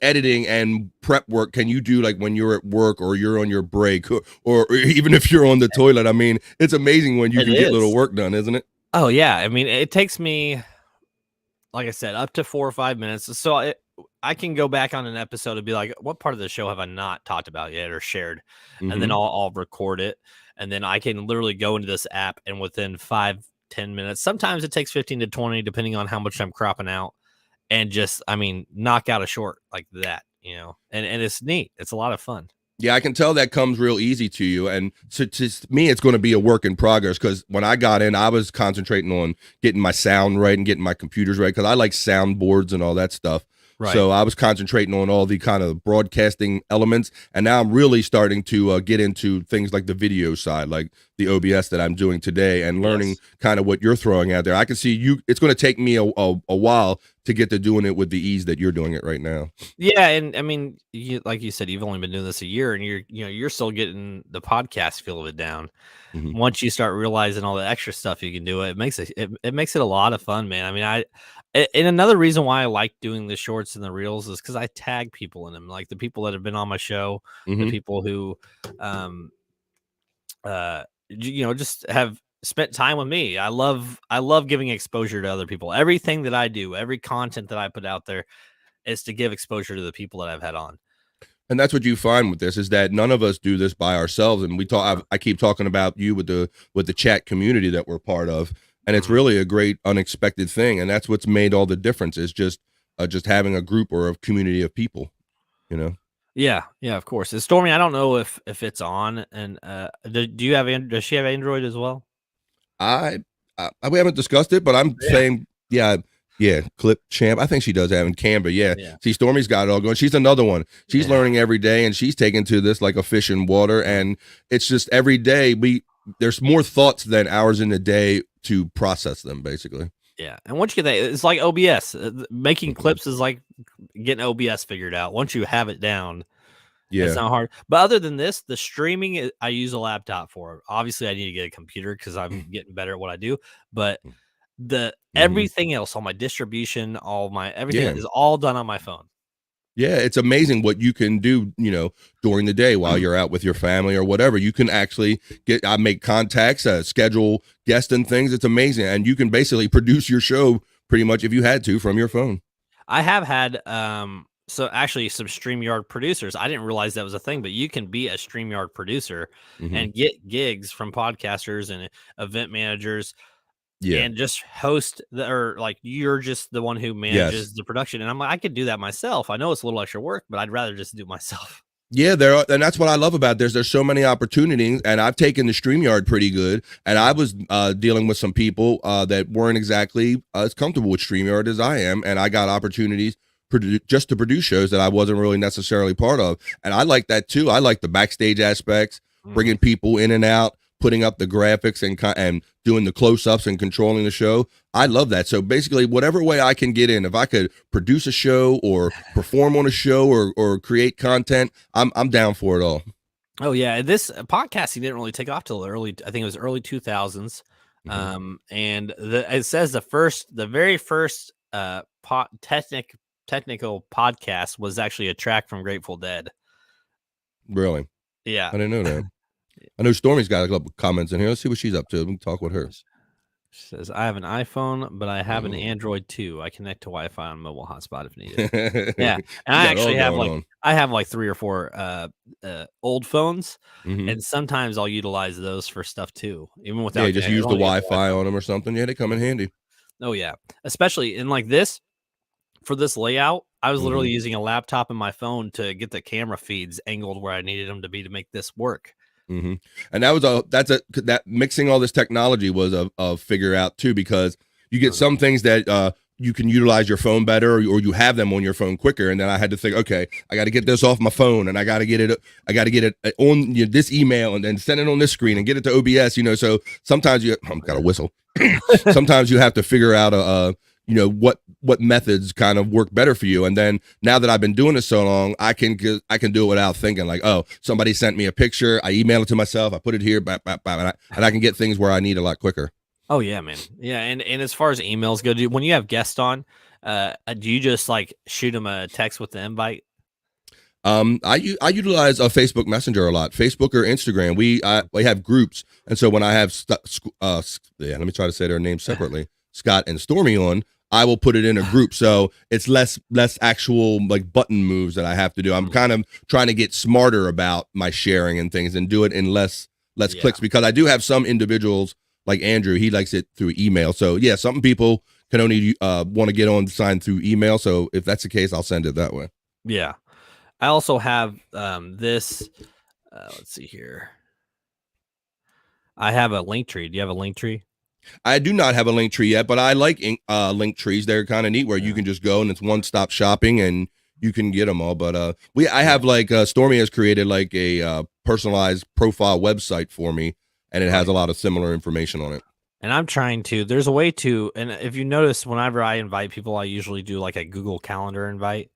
editing and prep work can you do, like when you're at work or you're on your break or even if you're on the toilet? I mean, it's amazing when you can get little work done, isn't it? Oh yeah. I mean, it takes me, like I said, up to 4 or 5 minutes. So I can go back on an episode and be like, what part of the show have I not talked about yet or shared? Mm-hmm. And then I'll record it. And then I can literally go into this app and within 5-10 minutes, sometimes it takes 15 to 20, depending on how much I'm cropping out, and just, knock out a short like that, and it's neat. It's a lot of fun. Yeah, I can tell that comes real easy to you. And to me, it's going to be a work in progress because when I got in, I was concentrating on getting my sound right and getting my computers right because I like soundboards and all that stuff. Right. So I was concentrating on all the kind of broadcasting elements, and now I'm really starting to get into things like the video side, like the OBS that I'm doing today, and learning kind of what you're throwing out there. I can see you. It's going to take me a while to get to doing it with the ease that you're doing it right now. Yeah, and like you said, you've only been doing this a year, and you're still getting the podcast feel of it down. Mm-hmm. Once you start realizing all the extra stuff you can do, it makes it a lot of fun, man. And another reason why I like doing the shorts and the reels is because I tag people in them, like the people that have been on my show, the people who, just have spent time with me. I love giving exposure to other people. Everything that I do, every content that I put out there is to give exposure to the people that I've had on. And that's what you find with this is that none of us do this by ourselves. And we talk. I keep talking about you with the chat community that we're part of. And it's really a great unexpected thing. And that's what's made all the difference is just having a group or a community of people, Yeah, of course. Stormy, I don't know if it's on. And does she have Android as well? We haven't discussed it, but I'm saying, yeah, Clip Champ. I think she does have in Canva. Yeah. See, Stormy's got it all going. She's another one. She's learning every day, and she's taken to this like a fish in water. And it's just every day there's more thoughts than hours in the day to process them, basically. Yeah, and once you get that, it's like OBS. Making clips is like getting OBS figured out. Once you have it down, it's not hard. But other than this, the streaming, I use a laptop for. Obviously, I need to get a computer because I'm getting better at what I do. But everything else, all my distribution, all my everything is all done on my phone. Yeah, it's amazing what you can do, during the day while you're out with your family or whatever. You can actually make contacts, schedule guests and things. It's amazing. And you can basically produce your show pretty much if you had to from your phone. I have had so actually some StreamYard producers. I didn't realize that was a thing, but you can be a StreamYard producer and get gigs from podcasters and event managers. Yeah, and just host you're just the one who manages the production. And I'm like, I could do that myself. I know it's a little extra work, but I'd rather just do it myself. Yeah, and that's what I love about this. There's so many opportunities, and I've taken the StreamYard pretty good. And I was dealing with some people that weren't exactly as comfortable with StreamYard as I am, and I got opportunities just to produce shows that I wasn't really necessarily part of. And I like that too. I like the backstage aspects, bringing people in and out, putting up the graphics and doing the close-ups and controlling the show. I love that. So basically, whatever way I can get in, if I could produce a show or perform on a show or create content, I'm down for it all. Oh yeah, this podcasting didn't really take off till I think it was early 2000s. Mm-hmm. And it says the very first technical podcast was actually a track from Grateful Dead. Really? Yeah. I didn't know that. I know Stormy's got a couple comments in here. Let's see what she's up to. We can talk with her. She says, I have an iPhone, but I have an Oh. Android too. I connect to Wi-Fi on mobile hotspot if needed. Yeah. And You I got it all actually have going on. I have like 3 or 4 old phones, Mm-hmm. and sometimes I'll utilize those for stuff too, even Yeah, without just as use the long as you have Wi-Fi on them or something. Yeah, they come in handy. Oh yeah. Especially in like this for this layout, I was literally Mm-hmm. using a laptop and my phone to get the camera feeds angled where I needed them to be to make this work. Mm-hmm. And that mixing all this technology was a figure out too, because you get some things that you can utilize your phone better, or you have them on your phone quicker. And then I had to think, okay, I got to get this off my phone, and I got to get it on this email, and then send it on this screen and get it to OBS. So sometimes I've got a whistle. Sometimes you have to figure out what methods kind of work better for you. And then now that I've been doing this so long, I can do it without thinking like, oh, somebody sent me a picture, I email it to myself, I put it here, and I can get things where I need a lot quicker. Oh yeah, man. Yeah, and as far as emails go, when you have guests on, do you just like shoot them a text with the invite? I utilize a Facebook Messenger a lot, Facebook or Instagram. We have groups, and so when I have let me try to say their names separately, Scott and Stormy on, I will put it in a group, so it's less actual like button moves that I have to do. I'm kind of trying to get smarter about my sharing and things, and do it in less clicks, because I do have some individuals like Andrew. He likes it through email. So yeah, some people can only want to get on signed through email. So if that's the case, I'll send it that way. Yeah. I also have this. Let's see here. I have a link tree. Do you have a link tree? I do not have a link tree yet, but I like link trees. They're kind of neat where you can just go and it's one-stop shopping and you can get them all. But I have like Stormy has created like a personalized profile website for me, and it has a lot of similar information on it. And I'm trying to. There's a way to. And if you notice, whenever I invite people, I usually do like a Google Calendar invite.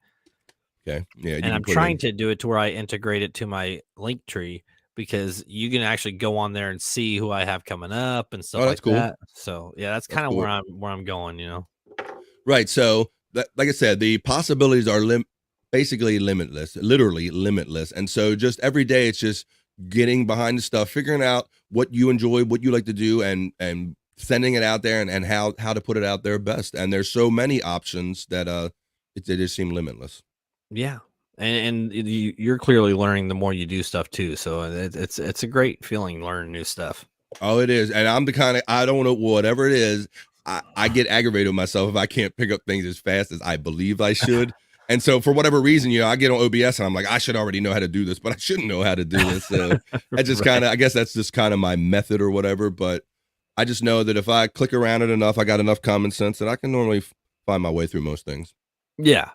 Okay. Yeah. And I'm trying to do it to where I integrate it to my link tree, because you can actually go on there and see who I have coming up and stuff like that. So yeah, that's kind of cool. where I'm going, Right. So like I said, the possibilities are basically limitless, literally limitless. And so just every day, it's just getting behind the stuff, figuring out what you enjoy, what you like to do, and sending it out there, and how to put it out there best. And there's so many options that they just seem limitless. Yeah. And you're clearly learning the more you do stuff too. So it's a great feeling learning new stuff. Oh, it is. And I'm the kind of, I don't know, whatever it is, I get aggravated with myself if I can't pick up things as fast as I believe I should. And so for whatever reason, I get on OBS and I'm like, I should already know how to do this, but I shouldn't know how to do this. So I just I guess that's just kind of my method or whatever. But I just know that if I click around it enough, I got enough common sense that I can normally find my way through most things. Yeah.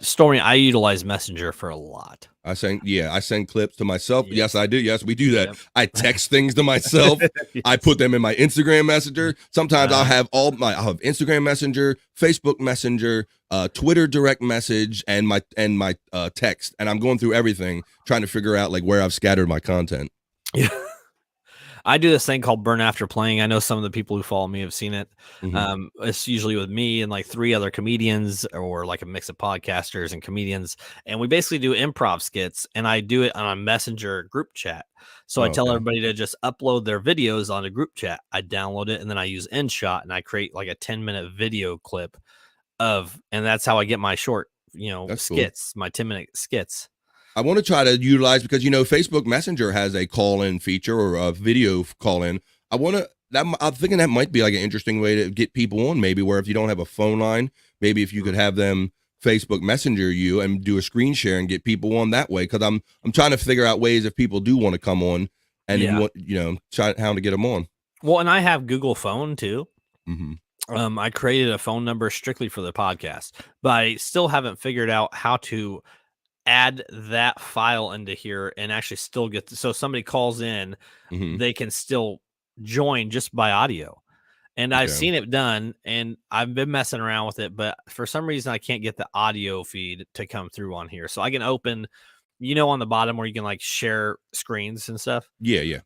Stormy, I utilize Messenger for a lot. I send clips to myself. Yep. Yes, I do. Yes, we do that. Yep. I text things to myself. Yes. I put them in my Instagram Messenger. Sometimes I'll have Instagram Messenger, Facebook Messenger, Twitter direct message, and my text. And I'm going through everything, trying to figure out like where I've scattered my content. Yeah. I do this thing called Burn After Playing. I know some of the people who follow me have seen it. Mm-hmm. It's usually with me and like 3 other comedians, or like a mix of podcasters and comedians. And we basically do improv skits, and I do it on a Messenger group chat. So I tell everybody to just upload their videos on a group chat. I download it, and then I use InShot, and I create like a 10-minute video clip and that's how I get my short, skits, my 10-minute skits. I want to try to utilize, because Facebook Messenger has a call-in feature, or a video call-in. I'm thinking that might be like an interesting way to get people on, maybe, where if you don't have a phone line, maybe if you could have them Facebook Messenger you and do a screen share and get people on that way. Because I'm trying to figure out ways if people do want to come on, and try how to get them on. Well, and I have Google Phone too. Mm-hmm. I created a phone number strictly for the podcast, but I still haven't figured out how to add that file into here and actually still get so somebody calls in, Mhm. they can still join just by audio. And I've Okay. seen it done, and I've been messing around with it, but for some reason I can't get the audio feed to come through on here. So I can open, on the bottom where you can like share screens and stuff. Yeah, yeah.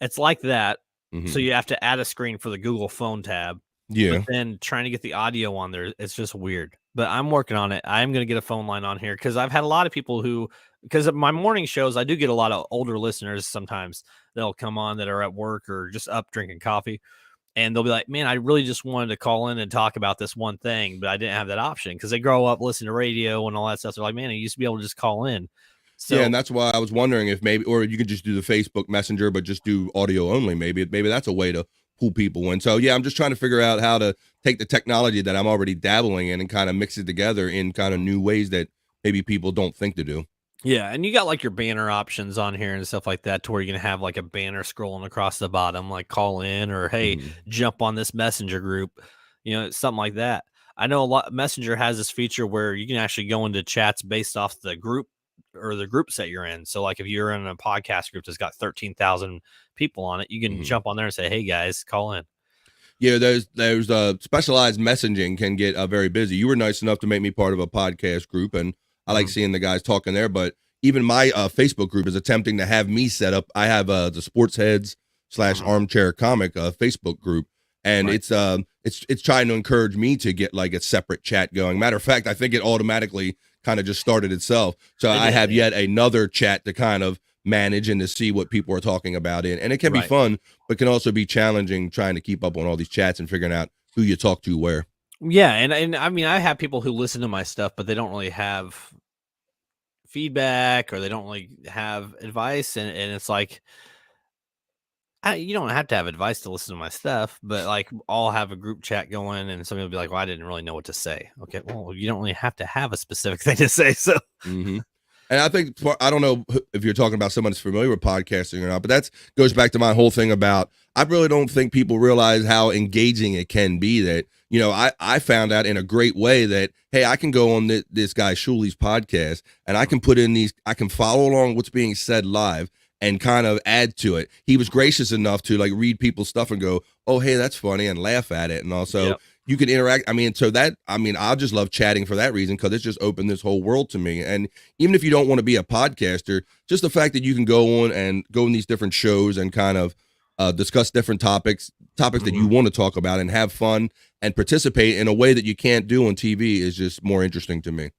It's like that. So Mhm. you have to add a screen for the Google phone tab, but Yeah. then trying to get the audio on there, it's just weird. But I'm working on it. I'm going to get a phone line on here because I've had a lot of people because of my morning shows, I do get a lot of older listeners sometimes that'll come on that are at work or just up drinking coffee. And they'll be like, man, I really just wanted to call in and talk about this one thing, but I didn't have that option because they grow up listening to radio and all that stuff. They're like, man, I used to be able to just call in. Yeah, and So that's why I was wondering if maybe, or you could just do the Facebook Messenger, but just do audio only. Maybe that's a way to pull people in. So yeah, I'm just trying to figure out how to take the technology that I'm already dabbling in and kind of mix it together in kind of new ways that maybe people don't think to do. yeah, and you got like your banner options on here and stuff like that to where you can have like a banner scrolling across the bottom, like call in or hey, Mhm. jump on this messenger group, something like that. I know a lot Messenger has this feature where you can actually go into chats based off the group or the groups that you're in. So like if you're in a podcast group that's got 13,000 people on it, you can Mhm. jump on there and say, "Hey guys, call in." Yeah, there's specialized messaging can get very busy. You were nice enough to make me part of a podcast group, and I like Mhm. seeing the guys talking there. But even my Facebook group is attempting to have me set up. I have the Sports Heads / Mhm. Armchair Comic Facebook group, and Right. it's trying to encourage me to get like a separate chat going. Matter of fact, I think it automatically kind of just started itself. So It I did, have yeah. yet another chat to kind of manage and to see what people are talking about in, and it can be Right. fun but can also be challenging trying to keep up on all these chats and figuring out who you talk to where. Yeah, and I mean, I have people who listen to my stuff, but they don't really have feedback or they don't really have advice, and it's like you don't have to have advice to listen to my stuff, but like I'll have a group chat going and somebody will be like, well, I didn't really know what to say. Okay, well, you don't really have to have a specific thing to say. So Hmm. And I think I don't know if you're talking about someone who's familiar with podcasting or not, but that goes back to my whole thing about I really don't think people realize how engaging it can be. That I found out in a great way that hey, I can go on this guy Shuli's podcast and I can put in I can follow along what's being said live and kind of add to it. He was gracious enough to like read people's stuff and go, oh hey, that's funny, and laugh at it, and also yep. you can interact. I mean, so that I just love chatting for that reason because it's just opened this whole world to me. And even if you don't want to be a podcaster, just the fact that you can go on and go in these different shows and kind of discuss different topics that you Mhm. want to talk about and have fun and participate in a way that you can't do on TV is just more interesting to me.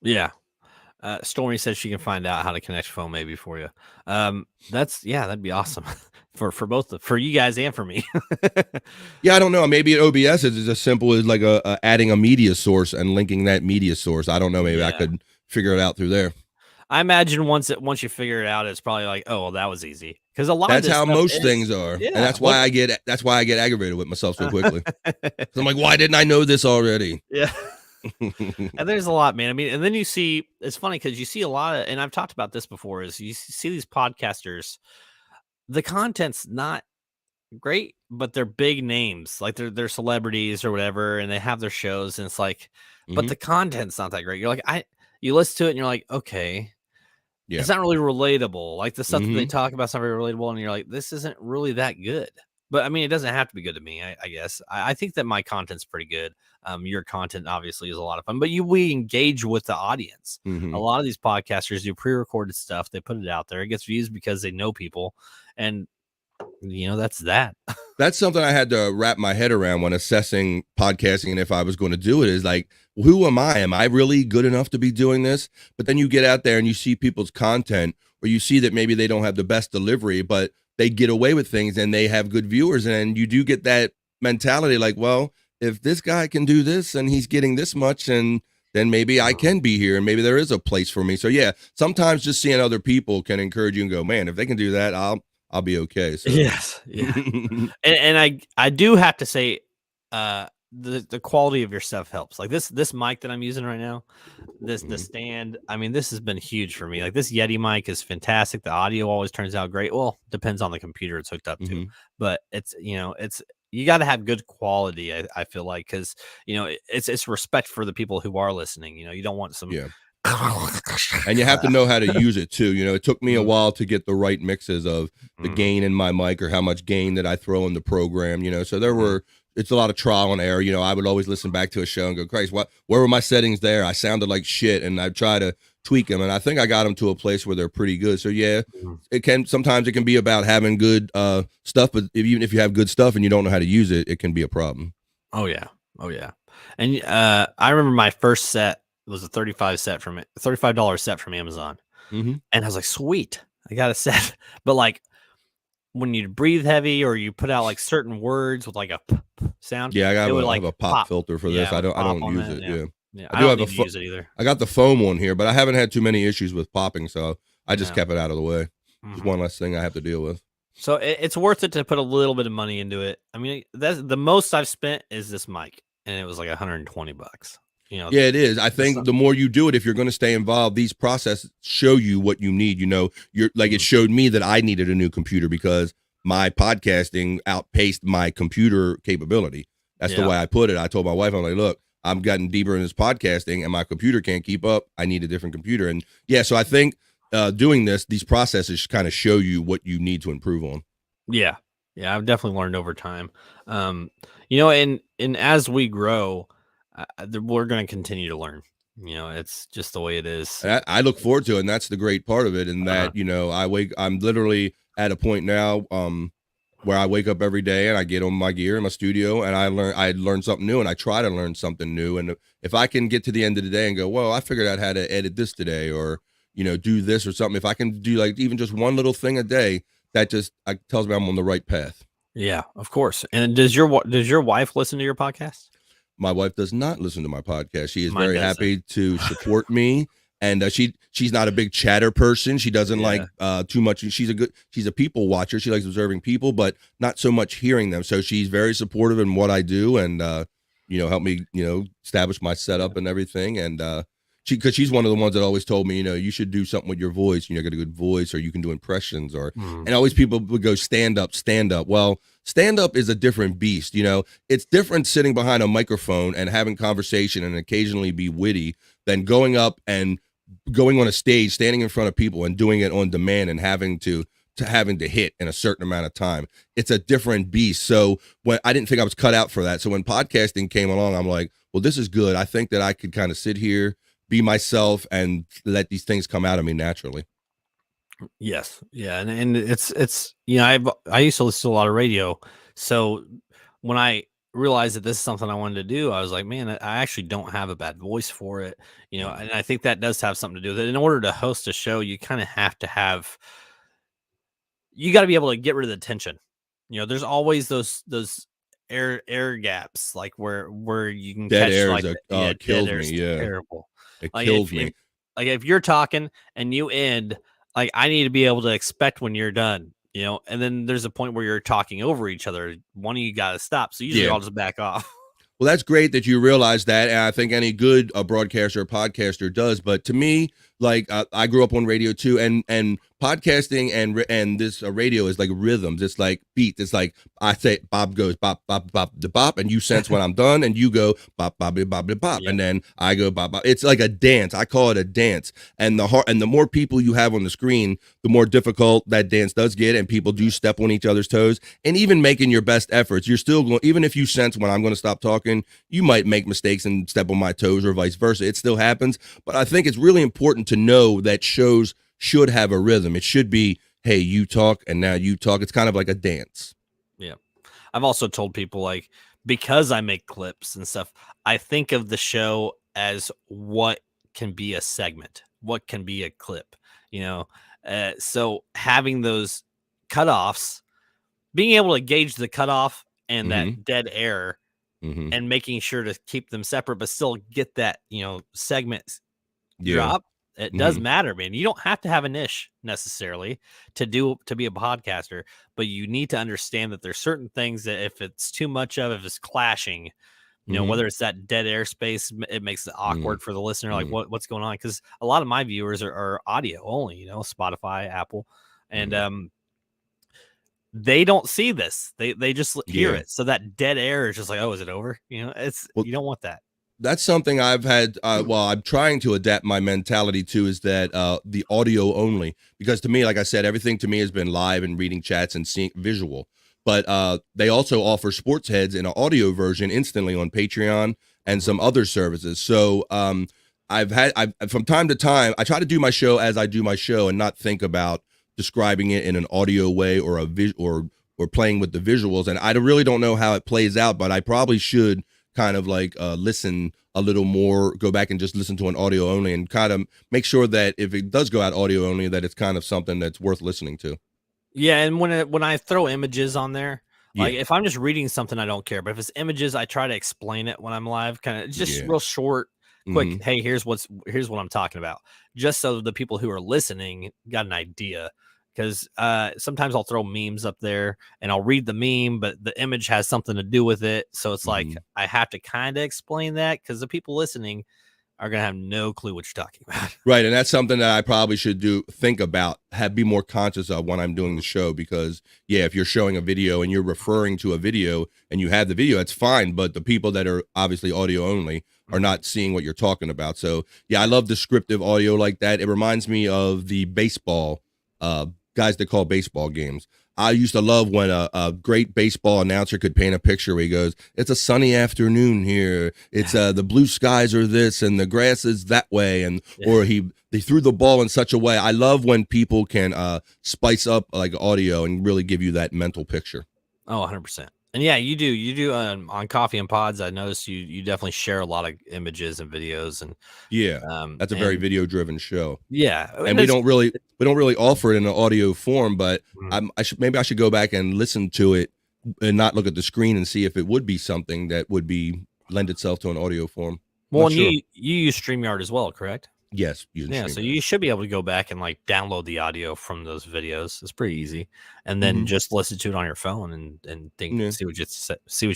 Yeah. Stormy said she can find out how to connect your phone maybe for you. That'd be awesome for for you guys and for me. Yeah, I don't know. Maybe at OBS it's as simple as like a adding a media source and linking that media source. I don't know. Maybe I Yeah. could figure it out through there. I imagine once you figure it out, it's probably like, oh well, that was easy. Because a lot of That's this how stuff most is things are, and yeah. What that's why I get aggravated with myself so quickly. 'Cause I'm like, why didn't I know this already? yeah. And there's a lot, man. I mean, and then you see it's funny because you see a lot of, and I've talked about this before, is you see these podcasters, the content's not great, but they're big names, like they're celebrities or whatever, and they have their shows, and it's like, but Hmm. the content's not that great. You're like, you listen to it and you're like, okay, Yeah. it's not really relatable. Like the stuff that they Hmm. talk about is not very relatable, and you're like, this isn't really that good. But I mean, it doesn't have to be good to me. I guess I think that my content's pretty good. Your content obviously is a lot of fun, but we engage with the audience. A Hmm. lot of these podcasters do pre-recorded stuff. They put it out there. It gets views because they know people, and that's that. That's something I had to wrap my head around when assessing podcasting and if I was going to do it is like, who am I? Am I really good enough to be doing this? But then you get out there and you see people's content, or you see that maybe they don't have the best delivery, but they get away with things and they have good viewers. And you do get that mentality like, well, if this guy can do this and he's getting this much, and then maybe I can be here and maybe there is a place for me. So yeah, sometimes just seeing other people can encourage you and go, man, if they can do that, I'll be okay. So Yes, yeah. And I do have to say, the quality of your stuff helps. Like this mic that I'm using right now, the Mhm. stand. I mean, this has been huge for me. Like this Yeti mic is fantastic. The audio always turns out great. Well, depends on the computer it's hooked up to, Mhm. but it's you got to have good quality. I feel like because it's respect for the people who are listening. You don't want some Yeah. And you have to know how to use it too. You know, it took me a while to get the right mixes of the gain in my mic or how much gain that I throw in the program, you know. So it's a lot of trial and error. You know, I would always listen back to a show and go, Christ, where were my settings there? I sounded like shit. And I try to tweak them. And I think I got them to a place where they're pretty good. So yeah, sometimes it can be about having good stuff, but even if you have good stuff and you don't know how to use it, it can be a problem. Oh yeah. And I remember my first set was a $35 set from Amazon. Mm-hmm. And I was like, sweet, I got a set. But like when you breathe heavy or you put out like certain words with like a sound, yeah, I have a pop filter for this. I don't use it. Yeah, I do have use it either. I got the foam one here, but I haven't had too many issues with popping, so I just kept it out of the way. Just one less thing I have to deal with. So it's worth it to put a little bit of money into it. I mean, that's the most I've spent is this mic, and it was like $120. You know, yeah, it is. I think the more you do it, if you're going to stay involved, these processes show you what you need. You know, you're like it showed me that I needed a new computer because my podcasting outpaced my computer capability. That's the way I put it. I told my wife, I'm like, look, I'm getting deeper in this podcasting, and my computer can't keep up. I need a different computer, and yeah, so I think doing these processes kind of show you what you need to improve on. Yeah, I've definitely learned over time. You know, and as we grow, we're going to continue to learn. You know, it's just the way it is. And I look forward to it, and that's the great part of it. And that you know, I'm literally at a point now where I wake up every day and I get on my gear in my studio and I learn something new, and I try to learn something new. And if I can get to the end of the day and go, well, I figured out how to edit this today, or you know, do this or something. If I can do like even just one little thing a day, that just tells me I'm on the right path. Yeah, of course. And does your wife listen to your podcast? My wife does not listen to my podcast. She is very happy to support me. And she's not a big chatter person. She doesn't like too much. She's a people watcher. She likes observing people, but not so much hearing them. So she's very supportive in what I do, and you know, help me, you know, establish my setup and everything. And because she's one of the ones that always told me, you know, you should do something with your voice. You know, got a good voice, or you can do impressions, or and always people would go stand up. Well, stand up is a different beast. You know, it's different sitting behind a microphone and having conversation and occasionally be witty than going up and going on a stage, standing in front of people and doing it on demand and having to hit in a certain amount of time. It's a different beast. So when I didn't think I was cut out for that. So when podcasting came along, I'm like, well, this is good. I think that I could kind of sit here, be myself, and let these things come out of me naturally. Yes. Yeah. And it's, you know, I used to listen to a lot of radio. So when I realized that this is something I wanted to do, I was like, man, I actually don't have a bad voice for it. You know, and I think that does have something to do with it. In order to host a show, you kind of have to you got to be able to get rid of the tension. You know, there's always those air gaps, like where you can dead catch air like kills me. Yeah. Terrible. It kills me. If you're talking and you end, like I need to be able to expect when you're done, you know, and then there's a point where you're talking over each other. One of you got to stop. So usually I'll just back off. Well, that's great that you realize that. And I think any good broadcaster or podcaster does. But to me, like I grew up on radio too, and podcasting and this radio is like rhythms. It's like beats. It's like I say Bob goes bop bop bop the bop, and you sense when I'm done, and you go bop bop bop bop, and then I go bop bop. It's like a dance. I call it a dance. And the more people you have on the screen, the more difficult that dance does get, and people do step on each other's toes. And even making your best efforts, you're still going. Even if you sense when I'm going to stop talking, you might make mistakes and step on my toes, or vice versa. It still happens. But I think it's really important to know that shows should have a rhythm. It should be, hey, you talk and now you talk. It's kind of like a dance. Yeah. I've also told people, like, because I make clips and stuff, I think of the show as what can be a segment, what can be a clip, you know? So having those cutoffs, being able to gauge the cutoff and that dead air and making sure to keep them separate, but still get that, you know, segment drop. It does matter, man. You don't have to have a niche necessarily to be a podcaster, but you need to understand that there's certain things that if it's too much of, if it's clashing, you know, whether it's that dead air space, it makes it awkward for the listener. Like what's going on? Because a lot of my viewers are audio only, you know, Spotify, Apple, and they don't see this. They just hear it. So that dead air is just like, oh, is it over? You know, you don't want that. That's something I've had. Well, I'm trying to adapt my mentality to is that the audio only, because to me, like I said, everything to me has been live and reading chats and seeing visual. But they also offer sports heads in an audio version instantly on Patreon and some other services. So I've from time to time, I try to do my show as I do my show and not think about describing it in an audio way or or playing with the visuals. And I really don't know how it plays out, but I probably should kind of like listen a little more, go back and just listen to an audio only and kind of make sure that if it does go out audio only, that it's kind of something that's worth listening to. Yeah, and when I throw images on there, like Yeah. if I'm just reading something, I don't care. But if it's images, I try to explain it when I'm live, kind of just Yeah. real short, quick. Hmm. Hey, here's what I'm talking about, just so the people who are listening got an idea. Because sometimes I'll throw memes up there and I'll read the meme, but the image has something to do with it. So it's like Hmm. I have to kind of explain that because the people listening are gonna have no clue what you're talking about. Right. And that's something that I probably should think about, be more conscious of when I'm doing the show, because yeah, if you're showing a video and you're referring to a video and you have the video, it's fine. But the people that are obviously audio only are not seeing what you're talking about. So yeah, I love descriptive audio like that. It reminds me of the baseball guys that call baseball games. I used to love when a great baseball announcer could paint a picture where he goes, "It's a sunny afternoon here. It's the blue skies are this and the grass is that way," and or they threw the ball in such a way. I love when people can spice up like audio and really give you that mental picture. Oh, 100%. And yeah, you do on Coffee and Pods. I noticed you definitely share a lot of images and videos Yeah, that's a very and video driven show. yeah, And and it's we don't really offer it in an audio form, but Mhm. I should go back and listen to it and not look at the screen and see if it would be something that would be lend itself to an audio form. Well, Not and sure. you use StreamYard as well, correct? Yes, using Yeah, so StreamYard. you should be able to go back and like download the audio from those videos. It's pretty easy, and then Hmm. just listen to it on your phone and think Yeah, see what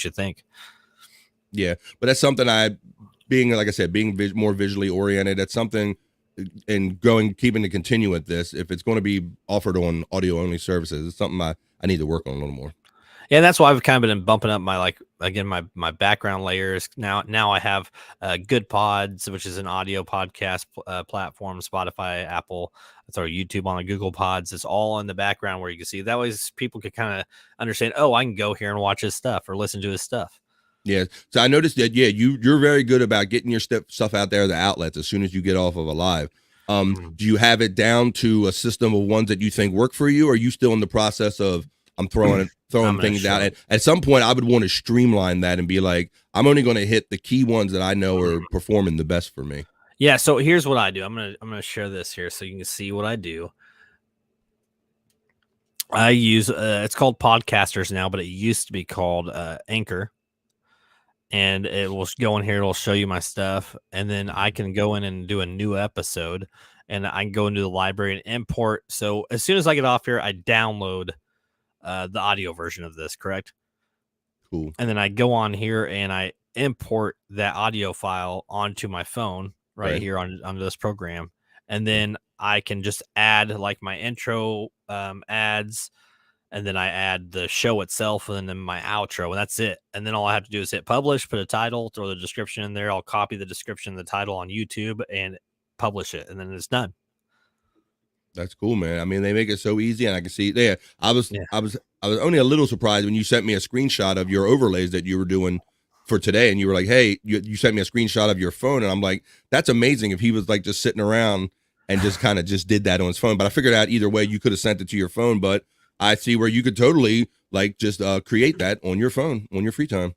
you think. yeah, but that's something being like I said, being more visually oriented. That's something, and keeping to continue with this. If it's going to be offered on audio only services, it's something I need to work on a little more. Yeah, that's why I've kind of been bumping up my like again my background layers. Now I have Good Pods, which is an audio podcast platform, Spotify, Apple. I throw YouTube on the Google Pods. It's all in the background where you can see. That way, people can kind of understand. Oh, I can go here and watch his stuff or listen to his stuff. Yeah. So I noticed that, yeah, you're very good about getting your stuff out there, the outlets, as soon as you get off of a live. Mhm. Do you have it down to a system of ones that you think work for you? Or are you still in the process of I'm throwing I'm gonna things out? show. At some point, I would want to streamline that and be like, I'm only going to hit the key ones that I know are performing the best for me. Yeah, so here's what I do. I'm gonna share this here so you can see what I do. I use it's called Podcasters now, but it used to be called Anchor. And it will go in here, it'll show you my stuff, and then I can go in and do a new episode, and I can go into the library and import. So as soon as I get off here, I download the audio version of this, correct? Cool. And then I go on here and I import that audio file onto my phone right Right. here on this program, and then I can just add like my intro ads, and then I add the show itself and then my outro, and that's it. And then all I have to do is hit publish, put a title, throw the description in there. I'll copy the description, the title on YouTube, and publish it, and then it's done. That's cool, man. I mean, they make it so easy, and I can see there. Yeah. I was only a little surprised when you sent me a screenshot of your overlays that you were doing for today, and you were like, "Hey, you sent me a screenshot of your phone," and I'm like, "That's amazing." If he was like just sitting around and just kind of just did that on his phone, but I figured out either way you could have sent it to your phone, but I see where you could totally like just create that on your phone on your free time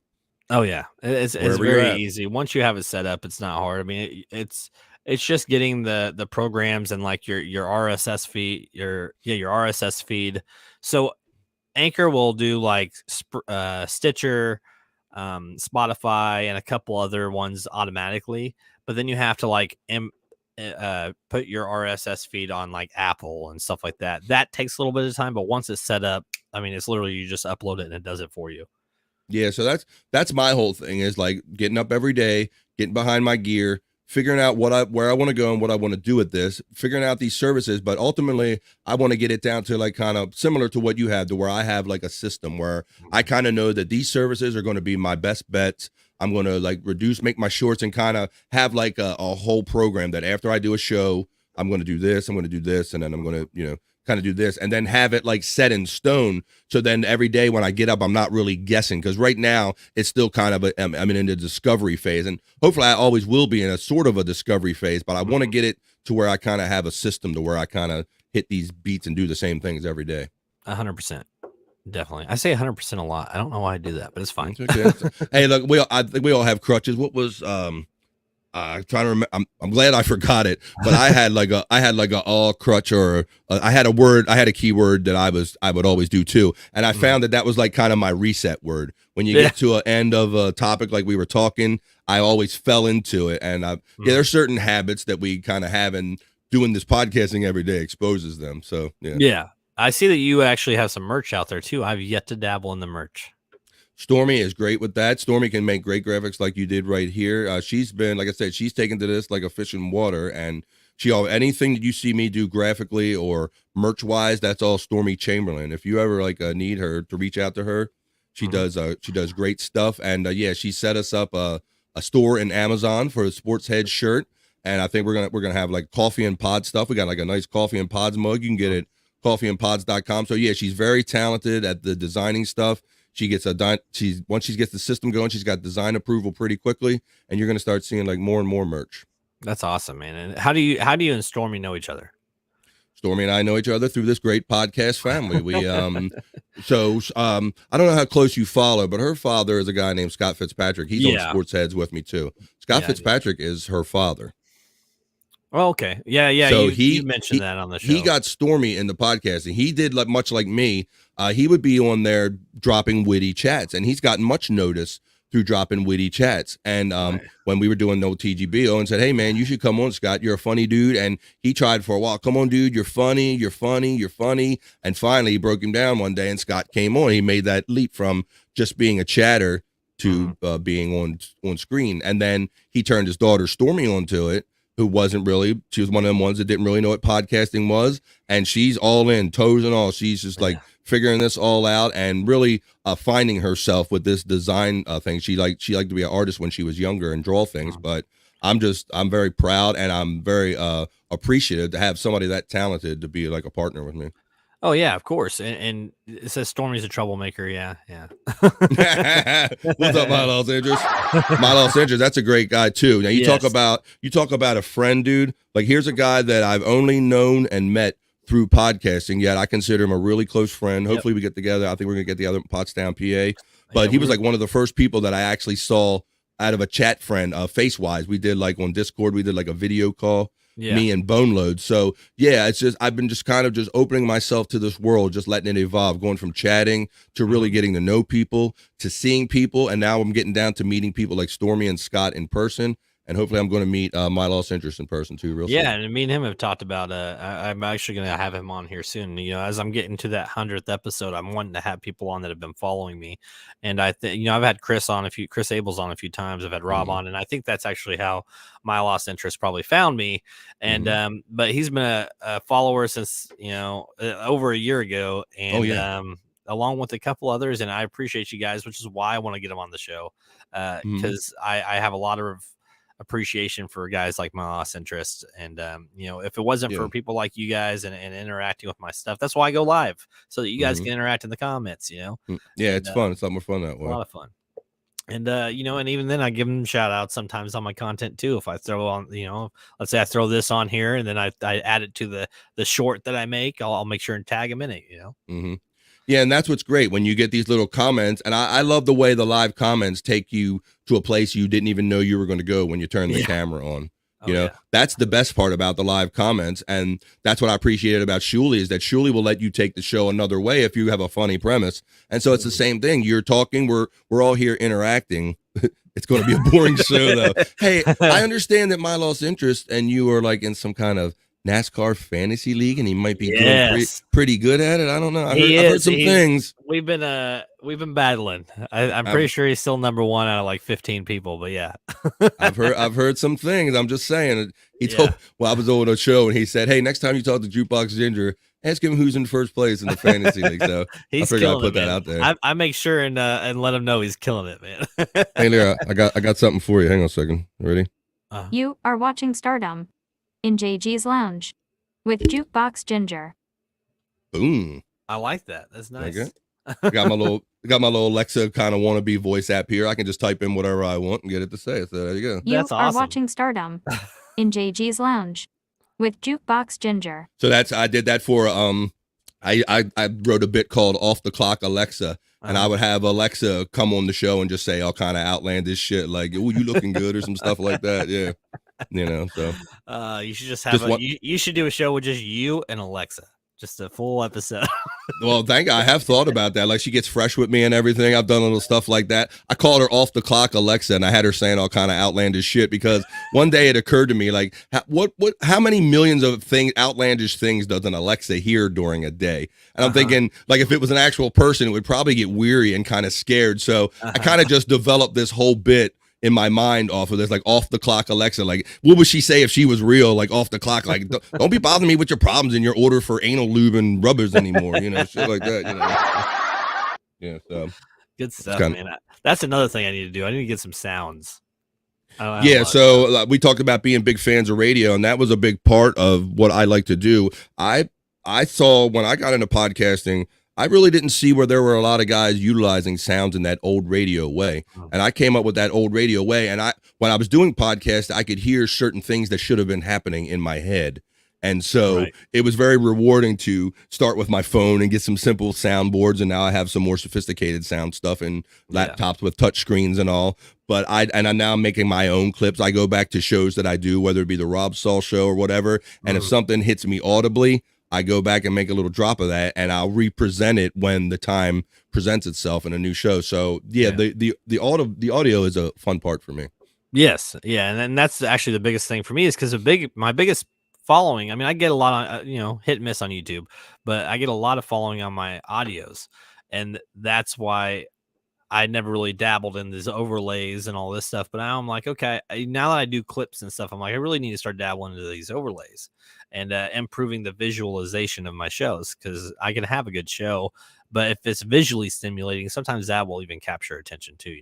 Oh yeah, it's wherever you're very at. easy. Once you have it set up, it's not hard. I mean, it's just getting the programs and like your RSS feed, your RSS feed. So Anchor will do like Stitcher, Spotify, and a couple other ones automatically. But then you have to like put your RSS feed on like Apple and stuff like that. That takes a little bit of time, but once it's set up, I mean, it's literally you just upload it and it does it for you. Yeah, so that's my whole thing is like getting up every day, getting behind my gear, figuring out where I want to go and what I want to do with this, figuring out these services, but ultimately I want to get it down to like kind of similar to what you have, to where I have like a system where I kind of know that these services are going to be my best bets. I'm going to like make my shorts and kind of have like a whole program that after I do a show, I'm going to do this, I'm going to do this, and then I'm going to, kind of do this, and then have it like set in stone. So then every day when I get up, I'm not really guessing, because right now it's still kind of I'm in the discovery phase, and hopefully I always will be in a sort of a discovery phase, but I want to get it to where I kind of have a system to where I kind of hit these beats and do the same things every day. 100%. Definitely. I say 100% a lot. I don't know why I do that, but it's fine. Okay. Hey, look, I think we all have crutches. What was I'm trying to remember. I'm glad I forgot it, but I had like a crutch, or I had a keyword that I would always do too, and I found that was like kind of my reset word. When you get to an end of a topic like we were talking, I always fell into it, and there's certain habits that we kind of have, and doing this podcasting every day exposes them. So yeah. I see that you actually have some merch out there too. I've yet to dabble in the merch. Stormy is great with that. Stormy can make great graphics like you did right here. She's been, like I said, she's taken to this like a fish in water, and anything that you see me do graphically or merch wise, that's all Stormy Chamberlain. If you ever like need her, to reach out to her, she does great stuff. And she set us up a store in Amazon for a Sports Head shirt, and I think we're gonna have like coffee and pod stuff. We got like a nice coffee and pods mug. You can get it coffeeandpods.com. So she's very talented at the designing stuff. She gets once she gets the system going, she's got design approval pretty quickly, and you're going to start seeing like more and more merch. That's awesome, man. And how do you and Stormy know each other? Stormy and I know each other through this great podcast family. We I don't know how close you follow, but her father is a guy named Scott Fitzpatrick. He's on Sports Heads with me too. Scott Fitzpatrick is her father. Oh, okay. Yeah. So you mentioned that on the show. He got Stormy in the podcasting. He did much like me. He would be on there dropping witty chats, and he's gotten much notice through dropping witty chats. And when we were doing no TGBO, and said, "Hey man, you should come on, Scott. You're a funny dude." And he tried for a while. "Come on, dude. You're funny. You're funny. You're funny." And finally, he broke him down one day, and Scott came on. He made that leap from just being a chatter to being on screen, and then he turned his daughter Stormy onto it, who she was one of them ones that didn't really know what podcasting was, and she's all in, toes and all. She's just like figuring this all out and really finding herself with this design thing. She liked to be an artist when she was younger and draw things, but I'm very proud, and I'm very appreciative to have somebody that talented to be like a partner with me. Oh yeah, of course. And it says Stormy's a troublemaker. Yeah. What's up, my Los Angeles? My Los Angeles, that's a great guy too. Now you talk about a friend, dude. Like here's a guy that I've only known and met through podcasting, yet I consider him a really close friend. Hopefully we get together. I think we're gonna get together in Pottstown, PA. But he was like one of the first people that I actually saw out of a chat friend, face-wise. We did like on Discord, we did like a video call. Me and Bone Load. So it's just I've been just kind of just opening myself to this world, just letting it evolve, going from chatting to really getting to know people, to seeing people, and now I'm getting down to meeting people like Stormy and Scott in person, and hopefully I'm going to meet my Los Angeles in person too real soon. And me and him have talked about I'm actually going to have him on here soon. As I'm getting to that 100th episode, I'm wanting to have people on that have been following me, and I think I've had Chris Abels on a few times. I've had Rob on, and I think that's actually how my Lost Interest probably found me. And but he's been a follower since over a year ago, and along with a couple others, and I appreciate you guys, which is why I want to get him on the show, because I have a lot of appreciation for guys like my Lost Interest, and if it wasn't for people like you guys and interacting with my stuff, that's why I go live, so that you guys can interact in the comments. It's fun. It's a lot more fun that way. A lot of fun. And and even then I give them shout outs sometimes on my content too. If I throw on, let's say I throw this on here and then I add it to the short that I make, I'll make sure and tag them in it. Yeah, and that's what's great when you get these little comments. And I love the way the live comments take you to a place you didn't even know you were going to go when you turn the camera on. That's the best part about the live comments. And that's what I appreciated about Shuli, is that Shuli will let you take the show another way if you have a funny premise. And so it's the same thing. You're talking, we're all here interacting. It's going to be a boring show though. Hey, I understand that my Lost Interest and you are like in some kind of NASCAR fantasy league, and he might be doing pretty good at it. I don't know. I've heard some things. We've been battling. I'm pretty sure he's still number one out of like 15 people, but yeah. I've heard some things. I'm just saying. He told. Well, I was on a show and he said, "Hey, next time you talk to Jukebox Ginger, Ask him who's in first place in the fantasy league. So I He's figured I'd killing put it, that man. out there. I make sure and let him know he's killing it, man. Hey, Lyra, I got something for you. Hang on a second. Ready? You are watching Stardom in JG's Lounge with Jukebox Ginger. Boom. I like that. That's nice. Okay. Got my little Alexa kind of wannabe voice app here. I can just type in whatever I want and get it to say it. So there you go. You That's are awesome. watching Stardom in JG's Lounge with Jukebox Ginger. So I did that for I wrote a bit called Off the Clock Alexa, and I would have Alexa come on the show and just say all kind of outlandish shit like, "Oh, you looking good" or some stuff like that. Yeah, so you should just have you should do a show with just you and Alexa, just a full episode. Well, I have thought about that. Like, she gets fresh with me and everything. I've done a little stuff like that. I called her Off the Clock Alexa, and I had her saying all kind of outlandish shit because one day it occurred to me, like, how many millions of outlandish things does an Alexa hear during a day? And I'm thinking, like, if it was an actual person, it would probably get weary and kind of scared. So I kind of just developed this whole bit in my mind off of this, like, Off the Clock Alexa. Like, what would she say if she was real? Like, off the clock, like, don't be bothering me with your problems in your order for anal lube and rubbers anymore, shit like that, Yeah, so good stuff, man. That's another thing I need to do. I need to get some sounds. Yeah, so we talked about being big fans of radio, and that was a big part of what I like to do. I saw when I got into podcasting, I really didn't see where there were a lot of guys utilizing sounds in that old radio way. And I came up with that old radio way. And when I was doing podcasts, I could hear certain things that should have been happening in my head. And so it was very rewarding to start with my phone and get some simple soundboards. And now I have some more sophisticated sound stuff and laptops with touch screens and all. But I'm now making my own clips. I go back to shows that I do, whether it be the Rob Saul show or whatever. And if something hits me audibly, I go back and make a little drop of that, and I'll represent it when the time presents itself in a new show. So the audio is a fun part for me. Yes, yeah, and then that's actually the biggest thing for me is because my biggest following. I mean, I get a lot on hit and miss on YouTube, but I get a lot of following on my audios, and that's why I never really dabbled in these overlays and all this stuff. But now I'm like, okay, now that I do clips and stuff, I'm like, I really need to start dabbling into these overlays and improving the visualization of my shows, because I can have a good show, but if it's visually stimulating, sometimes that will even capture attention too,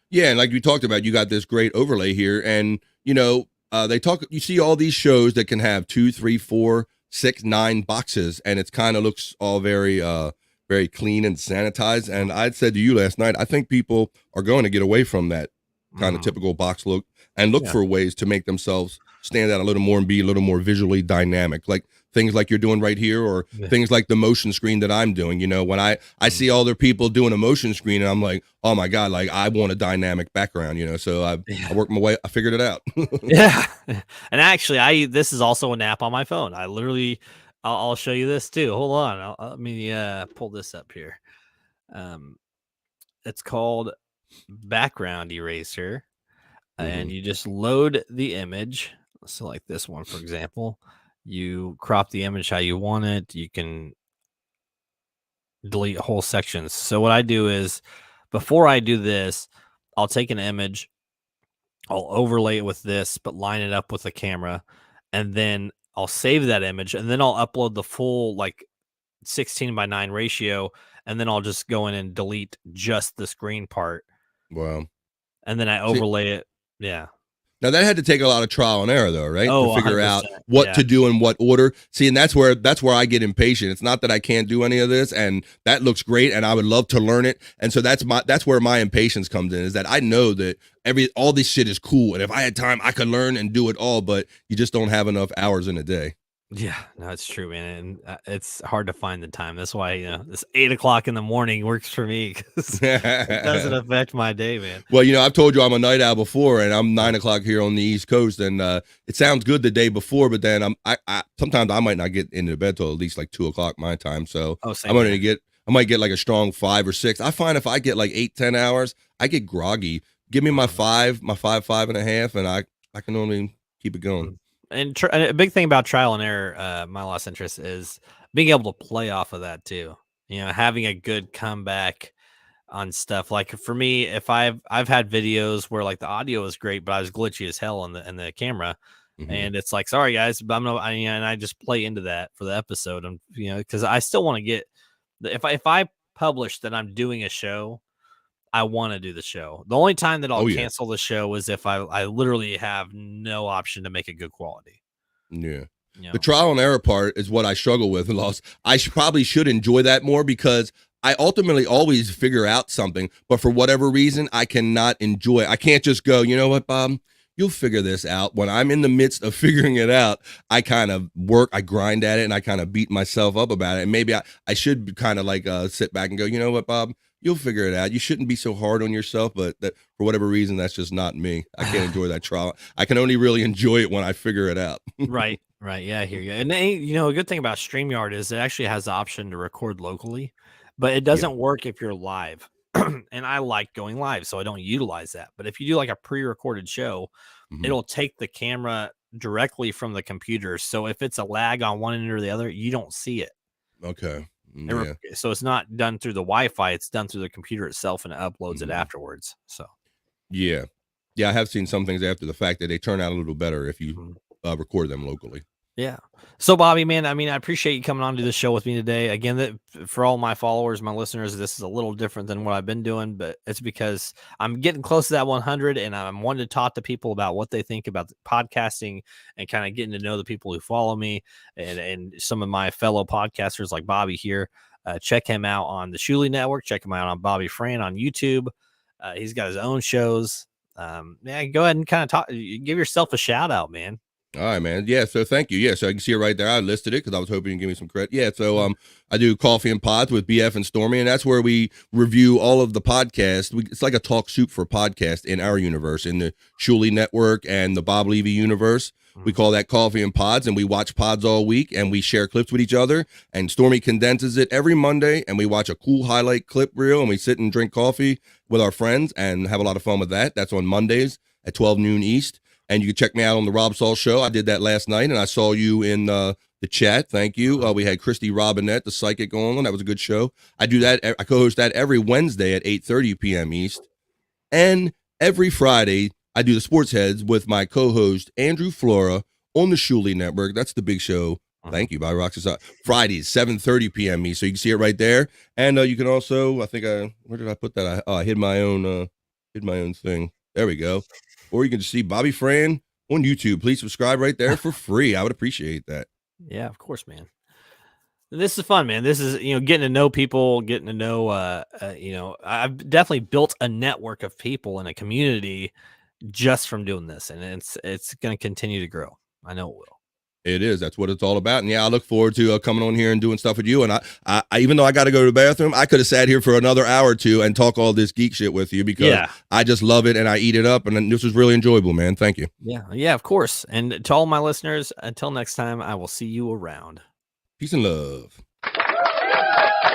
Yeah, and like we talked about, you got this great overlay here, and you see all these shows that can have 2, 3, 4, 6, 9 boxes, and it kind of looks all very very clean and sanitized. And I said to you last night, I think people are going to get away from that kind of typical box look and look for ways to make themselves stand out a little more and be a little more visually dynamic, like things like you're doing right here, or things like the motion screen that I'm doing. When I see other people doing a motion screen, and I'm like, oh my God, like, I want a dynamic background, so I worked my way, I figured it out. Yeah. And actually, this is also an app on my phone. I literally, I'll show you this too. Hold on. Let me pull this up here. It's called Background Eraser, and you just load the image. So like this one, for example, you crop the image how you want it. You can delete whole sections. So what I do is, before I do this, I'll take an image, I'll overlay it with this, but line it up with the camera, and then I'll save that image, and then I'll upload the full 16:9 ratio, and then I'll just go in and delete just the screen part. Wow. And then I overlay it. Yeah. Now that had to take a lot of trial and error, though, right? Oh, to figure 100%. out what to do in what order. See, and that's where I get impatient. It's not that I can't do any of this, and that looks great, and I would love to learn it. And so that's where my impatience comes in, is that I know that all this shit is cool, and if I had time, I could learn and do it all, but you just don't have enough hours in a day. Yeah, no, it's true, man. And it's hard to find the time. That's why, this 8 o'clock in the morning works for me, because it doesn't affect my day, man. Well, I've told you I'm a night owl before, and I'm 9 o'clock here on the East Coast, and it sounds good the day before, but then I sometimes I might not get into bed till at least like 2 o'clock my time. So I might get like a strong 5 or 6. I find if I get like 8, 10 hours, I get groggy. Give me my 5.5, and I can only keep it going. And a big thing about trial and error, my lost interest, is being able to play off of that too. Having a good comeback on stuff. Like for me, if I've had videos where like the audio is great, but I was glitchy as hell in the camera, And it's like, sorry guys, but and I just play into that for the episode. And because I still want to get if I publish that I'm doing a show, I want to do the show. The only time that I'll cancel the show is if I literally have no option to make it good quality. Yeah. The trial and error part is what I struggle with, Lost. I probably should enjoy that more because I ultimately always figure out something, but for whatever reason, I cannot enjoy it. I can't just go, you know what, Bob? You'll figure this out. When I'm in the midst of figuring it out, I kind of I grind at it, and I kind of beat myself up about it. And maybe I should kind of like sit back and go, you know what, Bob? You'll figure it out. You shouldn't be so hard on yourself, but that for whatever reason, that's just not me. I can't enjoy that trial. I can only really enjoy it when I figure it out. Right. Yeah, I hear you. And a good thing about StreamYard is it actually has the option to record locally, but it doesn't work if you're live. And I like going live, so I don't utilize that. But if you do like a pre-recorded show, it'll take the camera directly from the computer. So if it's a lag on one end or the other, you don't see it. Okay. So it's not done through the Wi-Fi; it's done through the computer itself, and it uploads it afterwards. So yeah, I have seen some things after the fact that they turn out a little better if you record them locally. Yeah. So Bobby, man, I appreciate you coming on to the show with me today. Again, for all my followers, my listeners, this is a little different than what I've been doing, but it's because I'm getting close to that 100, and I'm wanting to talk to people about what they think about podcasting and kind of getting to know the people who follow me and some of my fellow podcasters like Bobby here. Check him out on the Shuley Network. Check him out on Bobby Fran on YouTube. He's got his own shows. Go ahead and kind of give yourself a shout out, man. All right, man. Yeah, so thank you. Yeah, so I can see it right there. I listed it because I was hoping you'd give me some credit. Yeah, so I do Coffee and Pods with BF and Stormy, and that's where we review all of the podcasts. It's like a talk soup for podcast in our universe, in the Shuley Network and the Bob Levy universe. We call that Coffee and Pods, and we watch pods all week, and we share clips with each other, and Stormy condenses it every Monday, and we watch a cool highlight clip reel, and we sit and drink coffee with our friends and have a lot of fun with that. That's on Mondays at 12 noon East. And you can check me out on the Rob Saul Show. I did that last night, and I saw you in the chat. Thank you. We had Christy Robinette, the psychic, going on. That was a good show. I do that. I co-host that every Wednesday at 8:30 p.m. East. And every Friday, I do the Sports Heads with my co-host, Andrew Flora, on the Shuley Network. That's the big show. Thank you, by Roxas. Fridays, 7:30 p.m. East. So you can see it right there. And you can also, I think, where did I put that? I hid my own thing. There we go. Or you can just see Bobby Fran on YouTube. Please subscribe right there for free. I would appreciate that. Yeah, of course, man. This is fun, man. This is, getting to know people, getting to know, I've definitely built a network of people in a community just from doing this. And it's going to continue to grow. I know it will. It is. That's what it's all about. And yeah, I look forward to coming on here and doing stuff with you. And I even though I got to go to the bathroom, I could have sat here for another hour or two and talk all this geek shit with you because I just love it and I eat it up. And this was really enjoyable, man. Thank you. Yeah, of course. And to all my listeners, until next time, I will see you around. Peace and love.